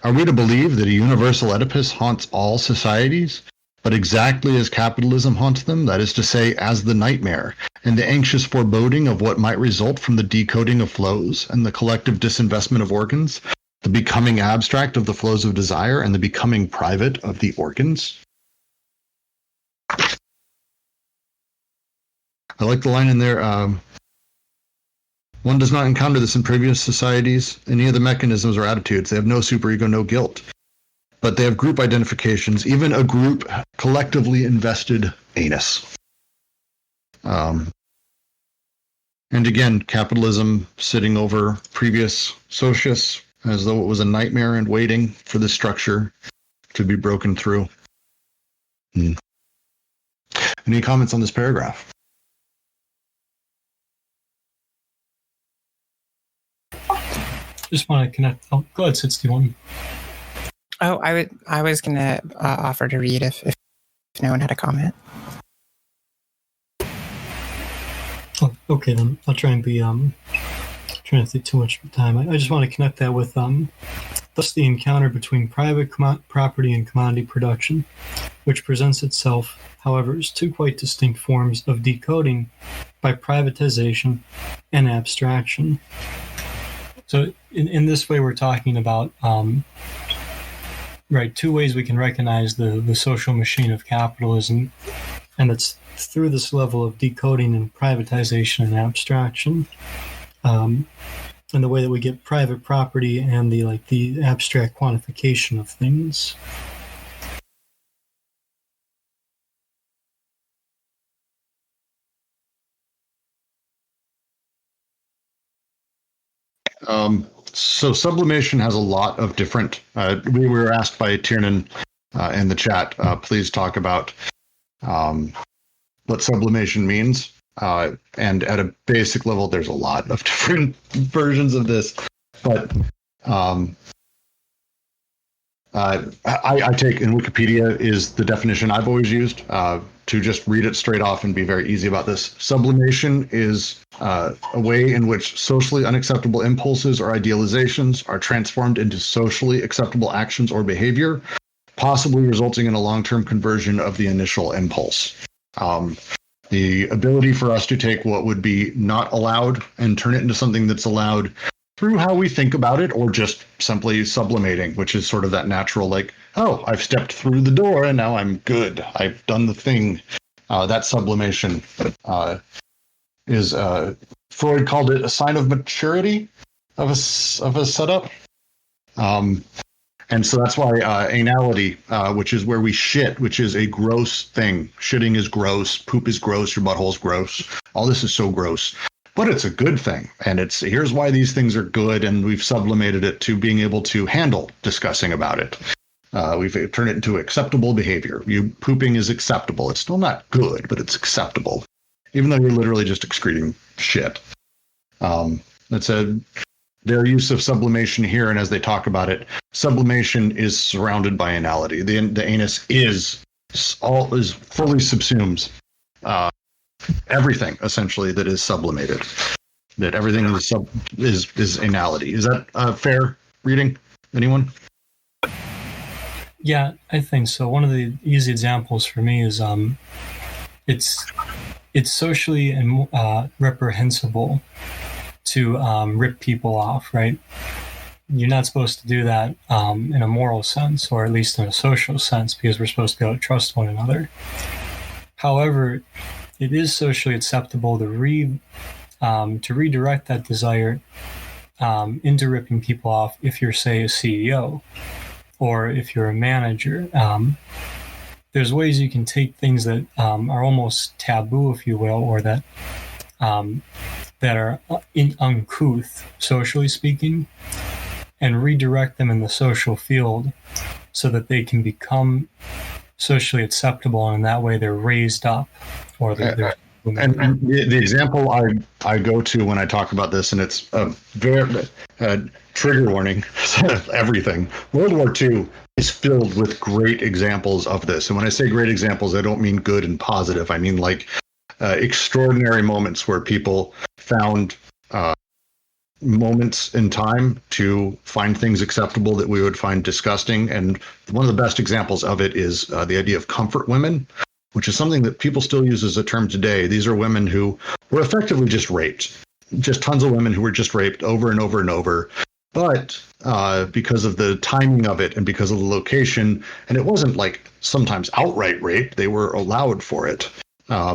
Are we to believe that a universal Oedipus haunts all societies, but exactly as capitalism haunts them, that is to say, as the nightmare, and the anxious foreboding of what might result from the decoding of flows and the collective disinvestment of organs, the becoming abstract of the flows of desire and the becoming private of the organs. I like the line in there. One does not encounter this in previous societies. Any of the mechanisms or attitudes, they have no superego, no guilt. But they have group identifications, even a group collectively invested anus. And again, capitalism sitting over previous Socius as though it was a nightmare and waiting for the structure to be broken through. Any comments on this paragraph? Just want to connect. Oh, go ahead, 61. Oh, I was going to offer to read if no one had a comment. Oh, okay, then I'll try and be trying to take too much time. I just want to connect that with thus the encounter between private property and commodity production, which presents itself, however, as two quite distinct forms of decoding by privatization and abstraction. So in this way, we're talking about two ways we can recognize the social machine of capitalism, and it's through this level of decoding and privatization and abstraction, and the way that we get private property and the abstract quantification of things. So sublimation has a lot of different. We were asked by Tiernan in the chat. Please talk about what sublimation means. And at a basic level, there's a lot of different versions of this. But I take in Wikipedia is the definition I've always used to just read it straight off and be very easy about this. Sublimation is a way in which socially unacceptable impulses or idealizations are transformed into socially acceptable actions or behavior, possibly resulting in a long-term conversion of the initial impulse. The ability for us to take what would be not allowed and turn it into something that's allowed through how we think about it, or just simply sublimating, which is sort of that natural, like, oh, I've stepped through the door and now I'm good. I've done the thing. That sublimation is, Freud called it a sign of maturity of a setup. And so that's why anality, which is where we shit, which is a gross thing. Shitting is gross. Poop is gross. Your butthole's gross. All this is so gross. But it's a good thing. And here's why these things are good. And we've sublimated it to being able to handle discussing about it. We've turned it into acceptable behavior. Pooping is acceptable. It's still not good, but it's acceptable. Even though you're literally just excreting shit. That's their use of sublimation here, and as they talk about it, sublimation is surrounded by anality. The anus fully subsumes everything essentially that is sublimated. That everything is anality. Is that a fair reading? Anyone? Yeah, I think so. One of the easy examples for me is it's socially and reprehensible to rip people off, right? You're not supposed to do that in a moral sense, or at least in a social sense, because we're supposed to be able to trust one another. However, it is socially acceptable to redirect that desire into ripping people off if you're, say, a CEO, or if you're a manager. There's ways you can take things that are almost taboo, if you will, or that are uncouth, socially speaking, and redirect them in the social field so that they can become socially acceptable, and in that way they're raised up. Or they're and the example I go to when I talk about this, and it's a very trigger warning, everything. World War II is filled with great examples of this. And when I say great examples, I don't mean good and positive. I mean like extraordinary moments where people found moments in time to find things acceptable that we would find disgusting. And one of the best examples of it is the idea of comfort women, which is something that people still use as a term today. These are women who were effectively just raped, just tons of women who were just raped over and over and over. But because of the timing of it and because of the location, and it wasn't like sometimes outright rape, they were allowed for it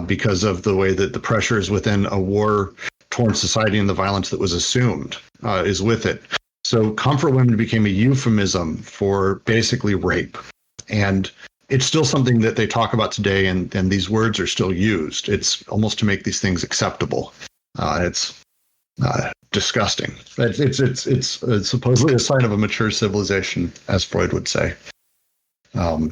because of the way that the pressures within a war-torn society and the violence that was assumed is with it. So comfort women became a euphemism for basically rape. And it's still something that they talk about today, and these words are still used. It's almost to make these things acceptable. It's disgusting. It's supposedly a sign of a mature civilization, as Freud would say. Right.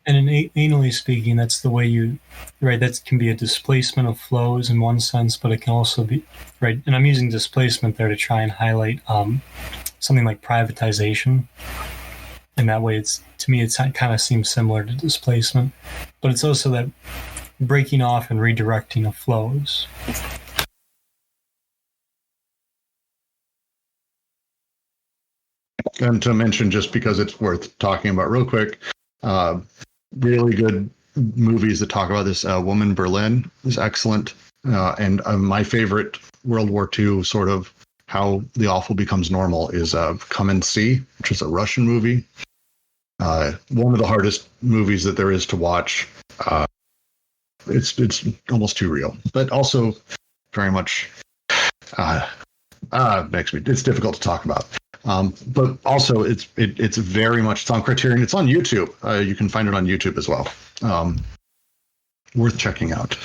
And anally speaking, that's the way that can be a displacement of flows in one sense, but it can also be, right, and I'm using displacement there to try and highlight something like privatization. And that way, to me, it kind of seems similar to displacement, but it's also that breaking off and redirecting of flows. And to mention, just because it's worth talking about real quick, really good movies that talk about this. Woman Berlin is excellent. And my favorite World War II sort of how the awful becomes normal is Come and See, which is a Russian movie. One of the hardest movies that there is to watch. It's almost too real, but also very much it's difficult to talk about. But also it's very much, it's on Criterion. It's on YouTube. You can find it on YouTube as well. Worth checking out.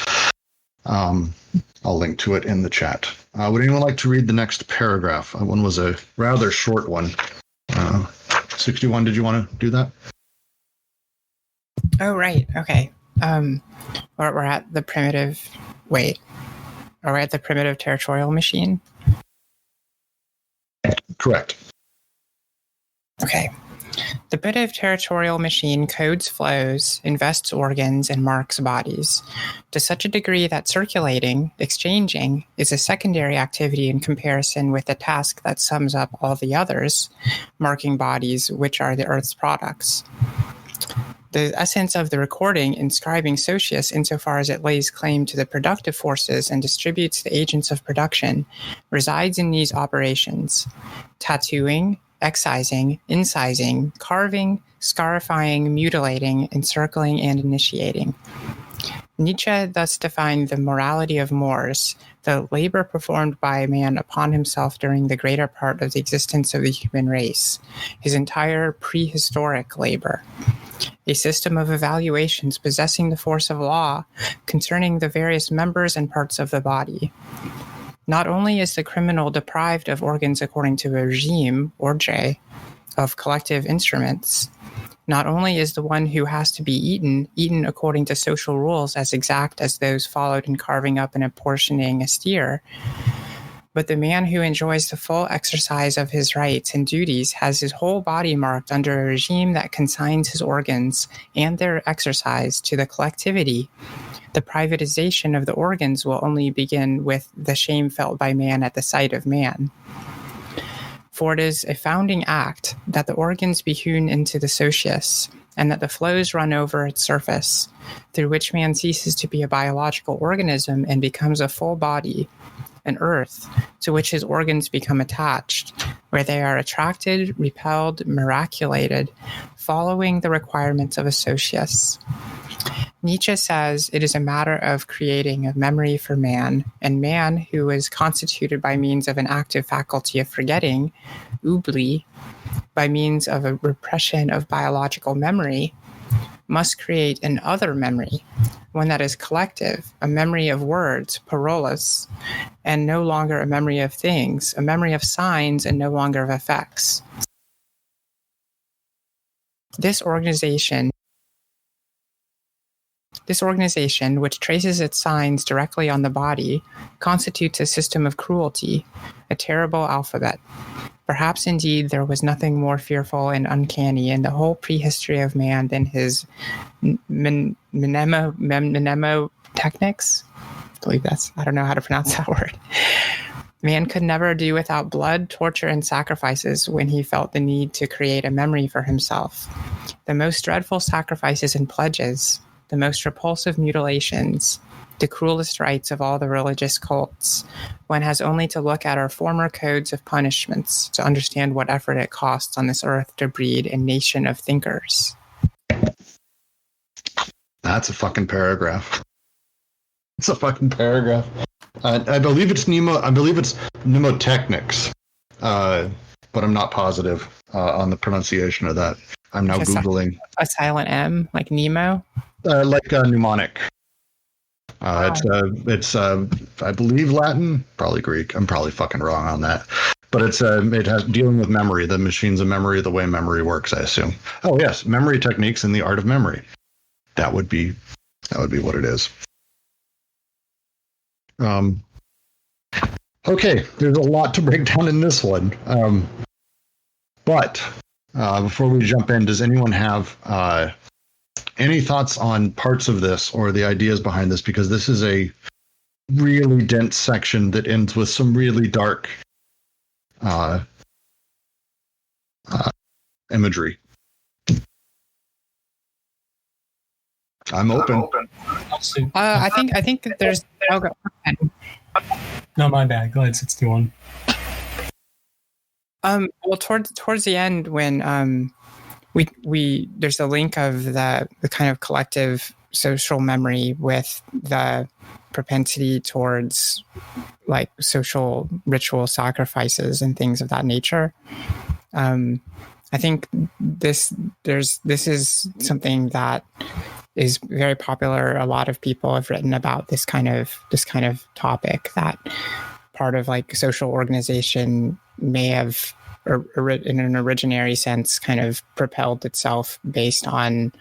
I'll link to it in the chat. Would anyone like to read the next paragraph? One was a rather short one. 61, did you want to do that? Oh, right. Okay. We're at the primitive... Wait. Are we at the primitive territorial machine? Correct. Okay. The primitive territorial machine codes flows, invests organs, and marks bodies to such a degree that circulating, exchanging, is a secondary activity in comparison with the task that sums up all the others, marking bodies, which are the Earth's products. The essence of the recording, inscribing Socius, insofar as it lays claim to the productive forces and distributes the agents of production, resides in these operations: tattooing, excising, incising, carving, scarifying, mutilating, encircling, and initiating. Nietzsche thus defined the morality of mores, the labor performed by man upon himself during the greater part of the existence of the human race, his entire prehistoric labor. A system of evaluations possessing the force of law concerning the various members and parts of the body. Not only is the criminal deprived of organs according to a regime, ordre, of collective instruments, not only is the one who has to be eaten according to social rules as exact as those followed in carving up and apportioning a steer, but the man who enjoys the full exercise of his rights and duties has his whole body marked under a regime that consigns his organs and their exercise to the collectivity. The privatization of the organs will only begin with the shame felt by man at the sight of man. For it is a founding act that the organs be hewn into the Socius, and that the flows run over its surface, through which man ceases to be a biological organism and becomes a full body, an earth, to which his organs become attached, where they are attracted, repelled, miraculated, following the requirements of a Socius. Nietzsche says it is a matter of creating a memory for man, and man, who is constituted by means of an active faculty of forgetting, oubli, by means of a repression of biological memory, must create an other memory, one that is collective, a memory of words, parolas, and no longer a memory of things, a memory of signs and no longer of effects. This organization, which traces its signs directly on the body, constitutes a system of cruelty, a terrible alphabet. Perhaps indeed there was nothing more fearful and uncanny in the whole prehistory of man than his mnemotechnics. I believe I don't know how to pronounce that word. Man could never do without blood, torture, and sacrifices when he felt the need to create a memory for himself. The most dreadful sacrifices and pledges, the most repulsive mutilations, the cruelest rites of all the religious cults. One has only to look at our former codes of punishments to understand what effort it costs on this earth to breed a nation of thinkers. That's a fucking paragraph. It's a fucking paragraph. I believe it's mnemotechnics, but I'm not positive on the pronunciation of that. I'm now Googling. A silent M, like Nemo? Like mnemonic. It's I believe Latin, probably Greek. I'm probably fucking wrong on that. But it has dealing with memory, the machines of memory, the way memory works, I assume. Oh yes, memory techniques and the art of memory. That would be what it is. Okay, there's a lot to break down in this one. But before we jump in, does anyone have any thoughts on parts of this or the ideas behind this? Because this is a really dense section that ends with some really dark imagery. I'm open. I think that there's. Oh, go ahead. No, my bad. Go ahead, 61. Well, towards the end, when we there's a link of the kind of collective social memory with the propensity towards like social ritual sacrifices and things of that nature. I think this is something that is very popular. A lot of people have written about this kind of topic, that part of like social organization may have, in an originary sense, kind of propelled itself based on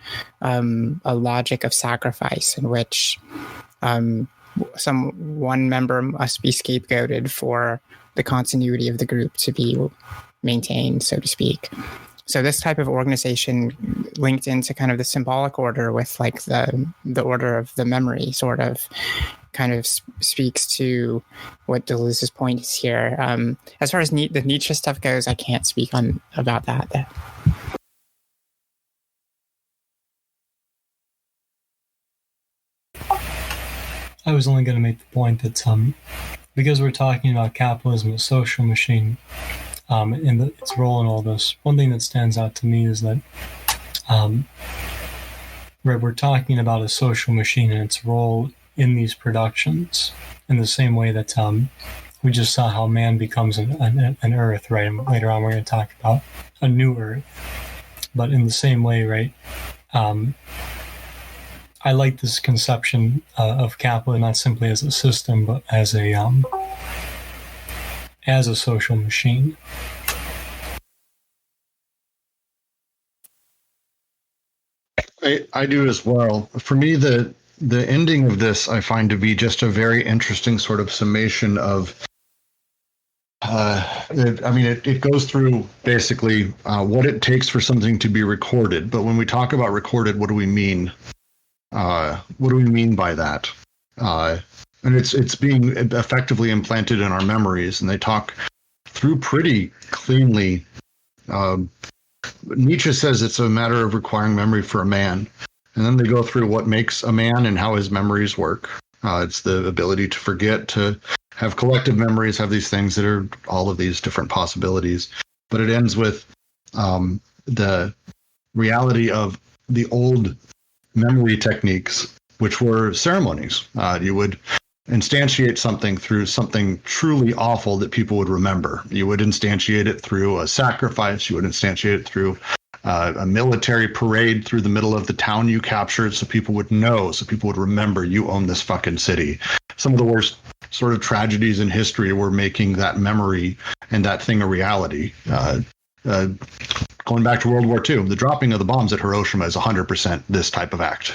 a logic of sacrifice in which one member must be scapegoated for the continuity of the group to be maintained, so to speak. So this type of organization linked into kind of the symbolic order with like the order of the memory sort of kind of speaks to what Deleuze's point is here. As far as the Nietzsche stuff goes, I can't speak about that. I was only going to make the point that because we're talking about capitalism as a social machine, and its role in all this, one thing that stands out to me is that we're talking about a social machine and its role in these productions in the same way that we just saw how man becomes an earth, right? And later on we're going to talk about a new earth. But in the same way, right, I like this conception of capitalism not simply as a system, but as a social machine. I do as well. For me, the ending of this I find to be just a very interesting sort of summation of. It goes through basically what it takes for something to be recorded. But when we talk about recorded, what do we mean? What do we mean by that? And it's being effectively implanted in our memories, and they talk through pretty cleanly. Nietzsche says it's a matter of requiring memory for a man, and then they go through what makes a man and how his memories work. It's the ability to forget, to have collective memories, have these things that are all of these different possibilities. But it ends with the reality of the old memory techniques, which were ceremonies. You would instantiate something through something truly awful that people would remember. You would instantiate it through a sacrifice. You would instantiate it through a military parade through the middle of the town you captured, so people would know, so people would remember you own this fucking city. Some of the worst sort of tragedies in history were making that memory and that thing a reality. Going back to World War II, the dropping of the bombs at Hiroshima is 100% this type of act.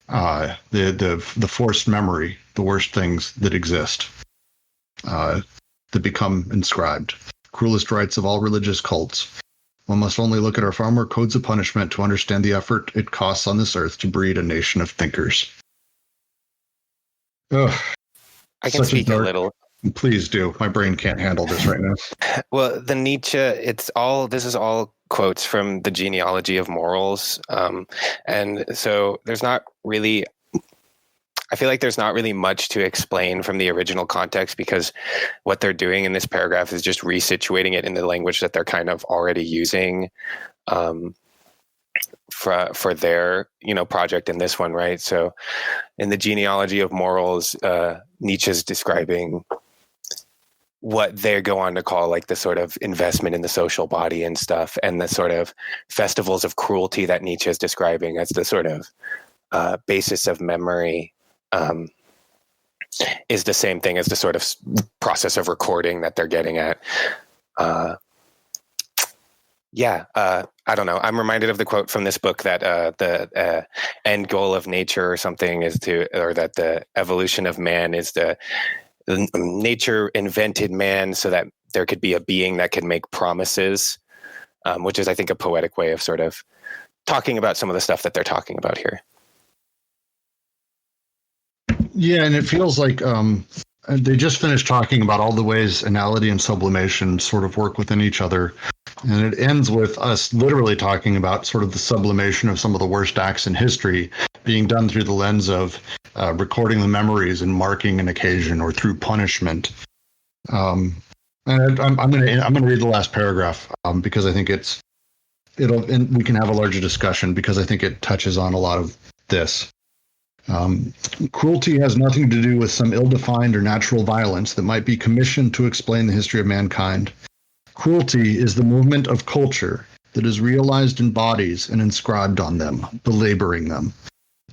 The forced memory, the worst things that exist, that become inscribed. Cruelest rites of all religious cults. One must only look at our former codes of punishment to understand the effort it costs on this earth to breed a nation of thinkers. Ugh, I can speak a little. Please do. My brain can't handle this right now. Well, the Nietzsche, this is all quotes from the Genealogy of Morals. And so there's not really, I feel like there's not really much to explain from the original context, because what they're doing in this paragraph is just resituating it in the language that they're kind of already using for their, project in this one, right? So in the Genealogy of Morals, Nietzsche's describing what they go on to call like the sort of investment in the social body and stuff, and the sort of festivals of cruelty that Nietzsche is describing as the sort of basis of memory, is the same thing as the sort of process of recording that they're getting at. I don't know. I'm reminded of the quote from this book that the end goal of nature or something or that the evolution of man is nature invented man so that there could be a being that could make promises, which is, I think, a poetic way of sort of talking about some of the stuff that they're talking about here. Yeah, and it feels like they just finished talking about all the ways anality and sublimation sort of work within each other. And it ends with us literally talking about sort of the sublimation of some of the worst acts in history being done through the lens of recording the memories and marking an occasion, or through punishment. And I'm gonna read the last paragraph because I think and we can have a larger discussion, because I think it touches on a lot of this. Cruelty has nothing to do with some ill-defined or natural violence that might be commissioned to explain the history of mankind. Cruelty is the movement of culture that is realized in bodies and inscribed on them, belaboring them.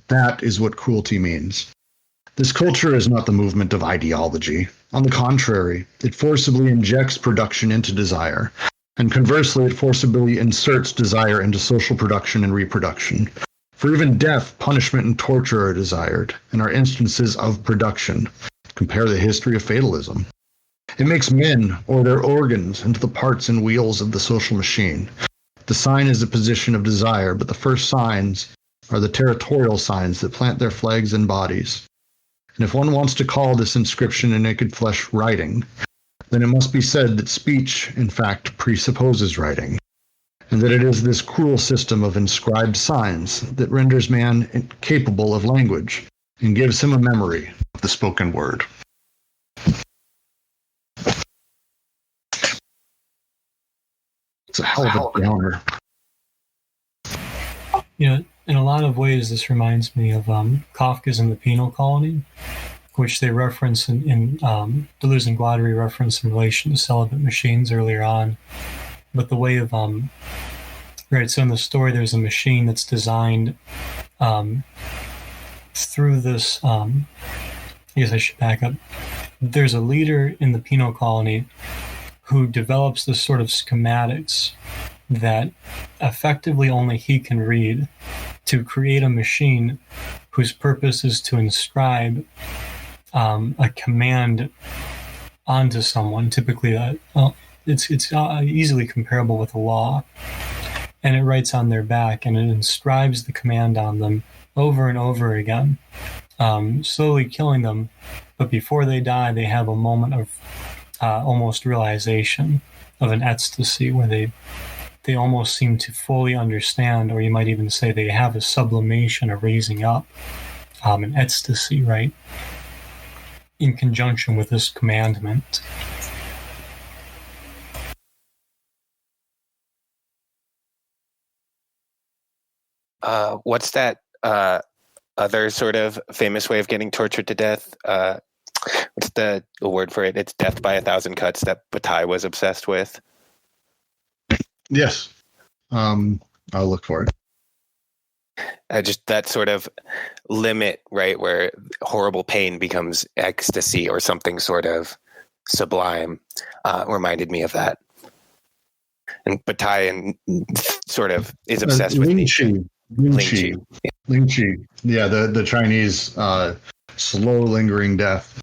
That is what cruelty means. This culture is not the movement of ideology. On the contrary, it forcibly injects production into desire, and conversely, it forcibly inserts desire into social production and reproduction. For even death, punishment, and torture are desired, and are instances of production. Compare the history of fatalism. It makes men, or their organs, into the parts and wheels of the social machine. The sign is a position of desire, but the first signs are the territorial signs that plant their flags in bodies. And if one wants to call this inscription in naked flesh writing, then it must be said that speech, in fact, presupposes writing, and that it is this cruel system of inscribed signs that renders man capable of language and gives him a memory of the spoken word. It's a hell of a downer. In a lot of ways, this reminds me of Kafka's In the Penal Colony, which they reference in Deleuze and Guattari reference in relation to celibate machines earlier on. But the way of, right, so in the story, there's a machine that's designed through this, I guess I should back up. There's a leader in the penal colony who develops this sort of schematics that effectively only he can read, to create a machine whose purpose is to inscribe a command onto someone, typically it's easily comparable with a law, and it writes on their back, and it inscribes the command on them over and over again, slowly killing them. But before they die, they have a moment of almost realization, of an ecstasy, where they almost seem to fully understand, or you might even say they have a sublimation, a raising up, an ecstasy, right, in conjunction with this commandment. What's that other sort of famous way of getting tortured to death? What's the word for it? It's death by 1,000 cuts that Bataille was obsessed with. Yes. I'll look for it. Just that sort of limit, right, where horrible pain becomes ecstasy or something sort of sublime, reminded me of that. And Bataille sort of is obsessed with Nietzsche. Ling Chi. Yeah, the Chinese slow lingering death.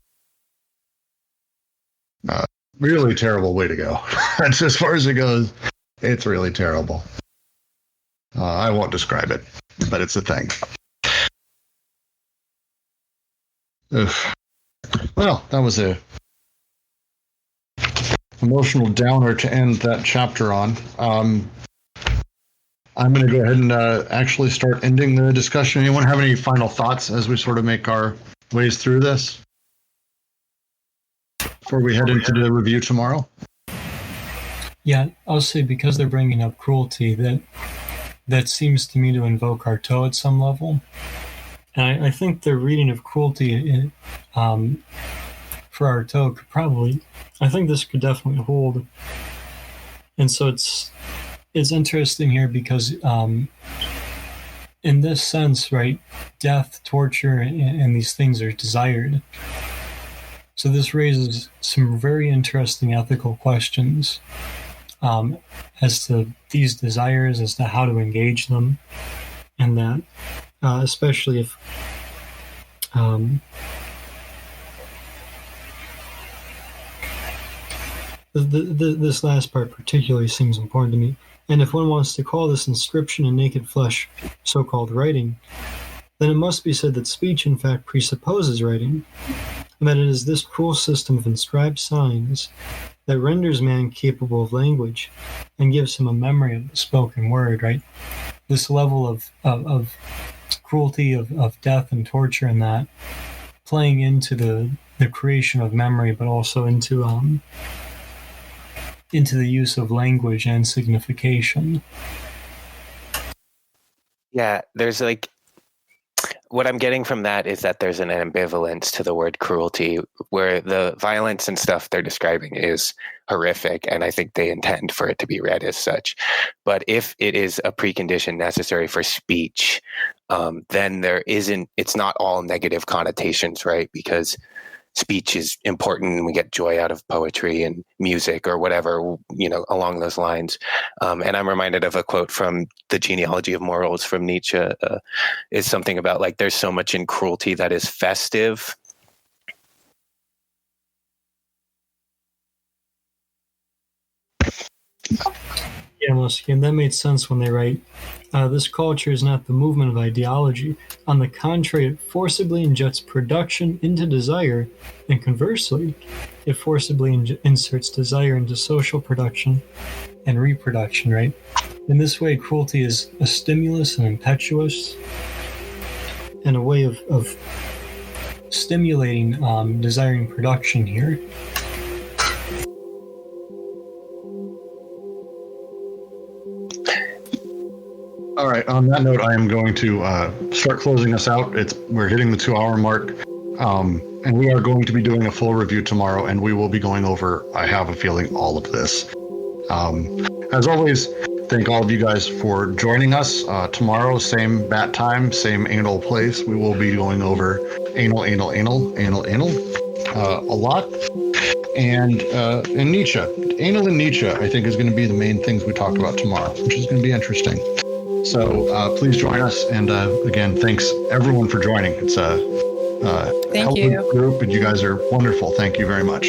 Really terrible way to go. That's as far as it goes. It's really terrible. I won't describe it, but it's a thing. Ugh. Well, that was a emotional downer to end that chapter on. I'm going to go ahead and actually start ending the discussion. Anyone have any final thoughts as we sort of make our ways through this before we head into the review tomorrow? Yeah, I'll say because they're bringing up cruelty, that seems to me to invoke Artaud at some level. And I think their reading of cruelty for Artaud could probably, I think this could definitely hold. And so it's interesting here because in this sense, right, death, torture, and these things are desired. So this raises some very interesting ethical questions as to these desires, as to how to engage them, and that especially if this last part particularly seems important to me. And if one wants to call this inscription in naked flesh so-called writing, then it must be said that speech in fact presupposes writing, and that it is this cruel system of inscribed signs that renders man capable of language and gives him a memory of the spoken word, right? This level of cruelty, of death and torture, and that playing into the creation of memory, but also into the use of language and signification. Yeah, there's like, what I'm getting from that is that there's an ambivalence to the word cruelty, where the violence and stuff they're describing is horrific, and I think they intend for it to be read as such. But if it is a precondition necessary for speech, then it's not all negative connotations, right? Because speech is important and we get joy out of poetry and music or whatever, along those lines. And I'm reminded of a quote from The Genealogy of Morals from Nietzsche, is something about like, there's so much in cruelty that is festive. Yeah, once again, that made sense when they write, this culture is not the movement of ideology. On the contrary, it forcibly injects production into desire, and conversely, it forcibly inserts desire into social production and reproduction, right? In this way, cruelty is a stimulus and impetuous, and a way of stimulating desiring production here. All right. On that note, I am going to start closing us out. We're hitting the 2-hour mark, and we are going to be doing a full review tomorrow, and we will be going over, I have a feeling, all of this. As always, thank all of you guys for joining us. Tomorrow, same bat time, same anal place. We will be going over anal a lot. And Nietzsche. Anal and Nietzsche, I think, is going to be the main things we talk about tomorrow, which is going to be interesting. So please join us. And again, thanks everyone for joining. It's a Thank you. group, and you guys are wonderful. Thank you very much.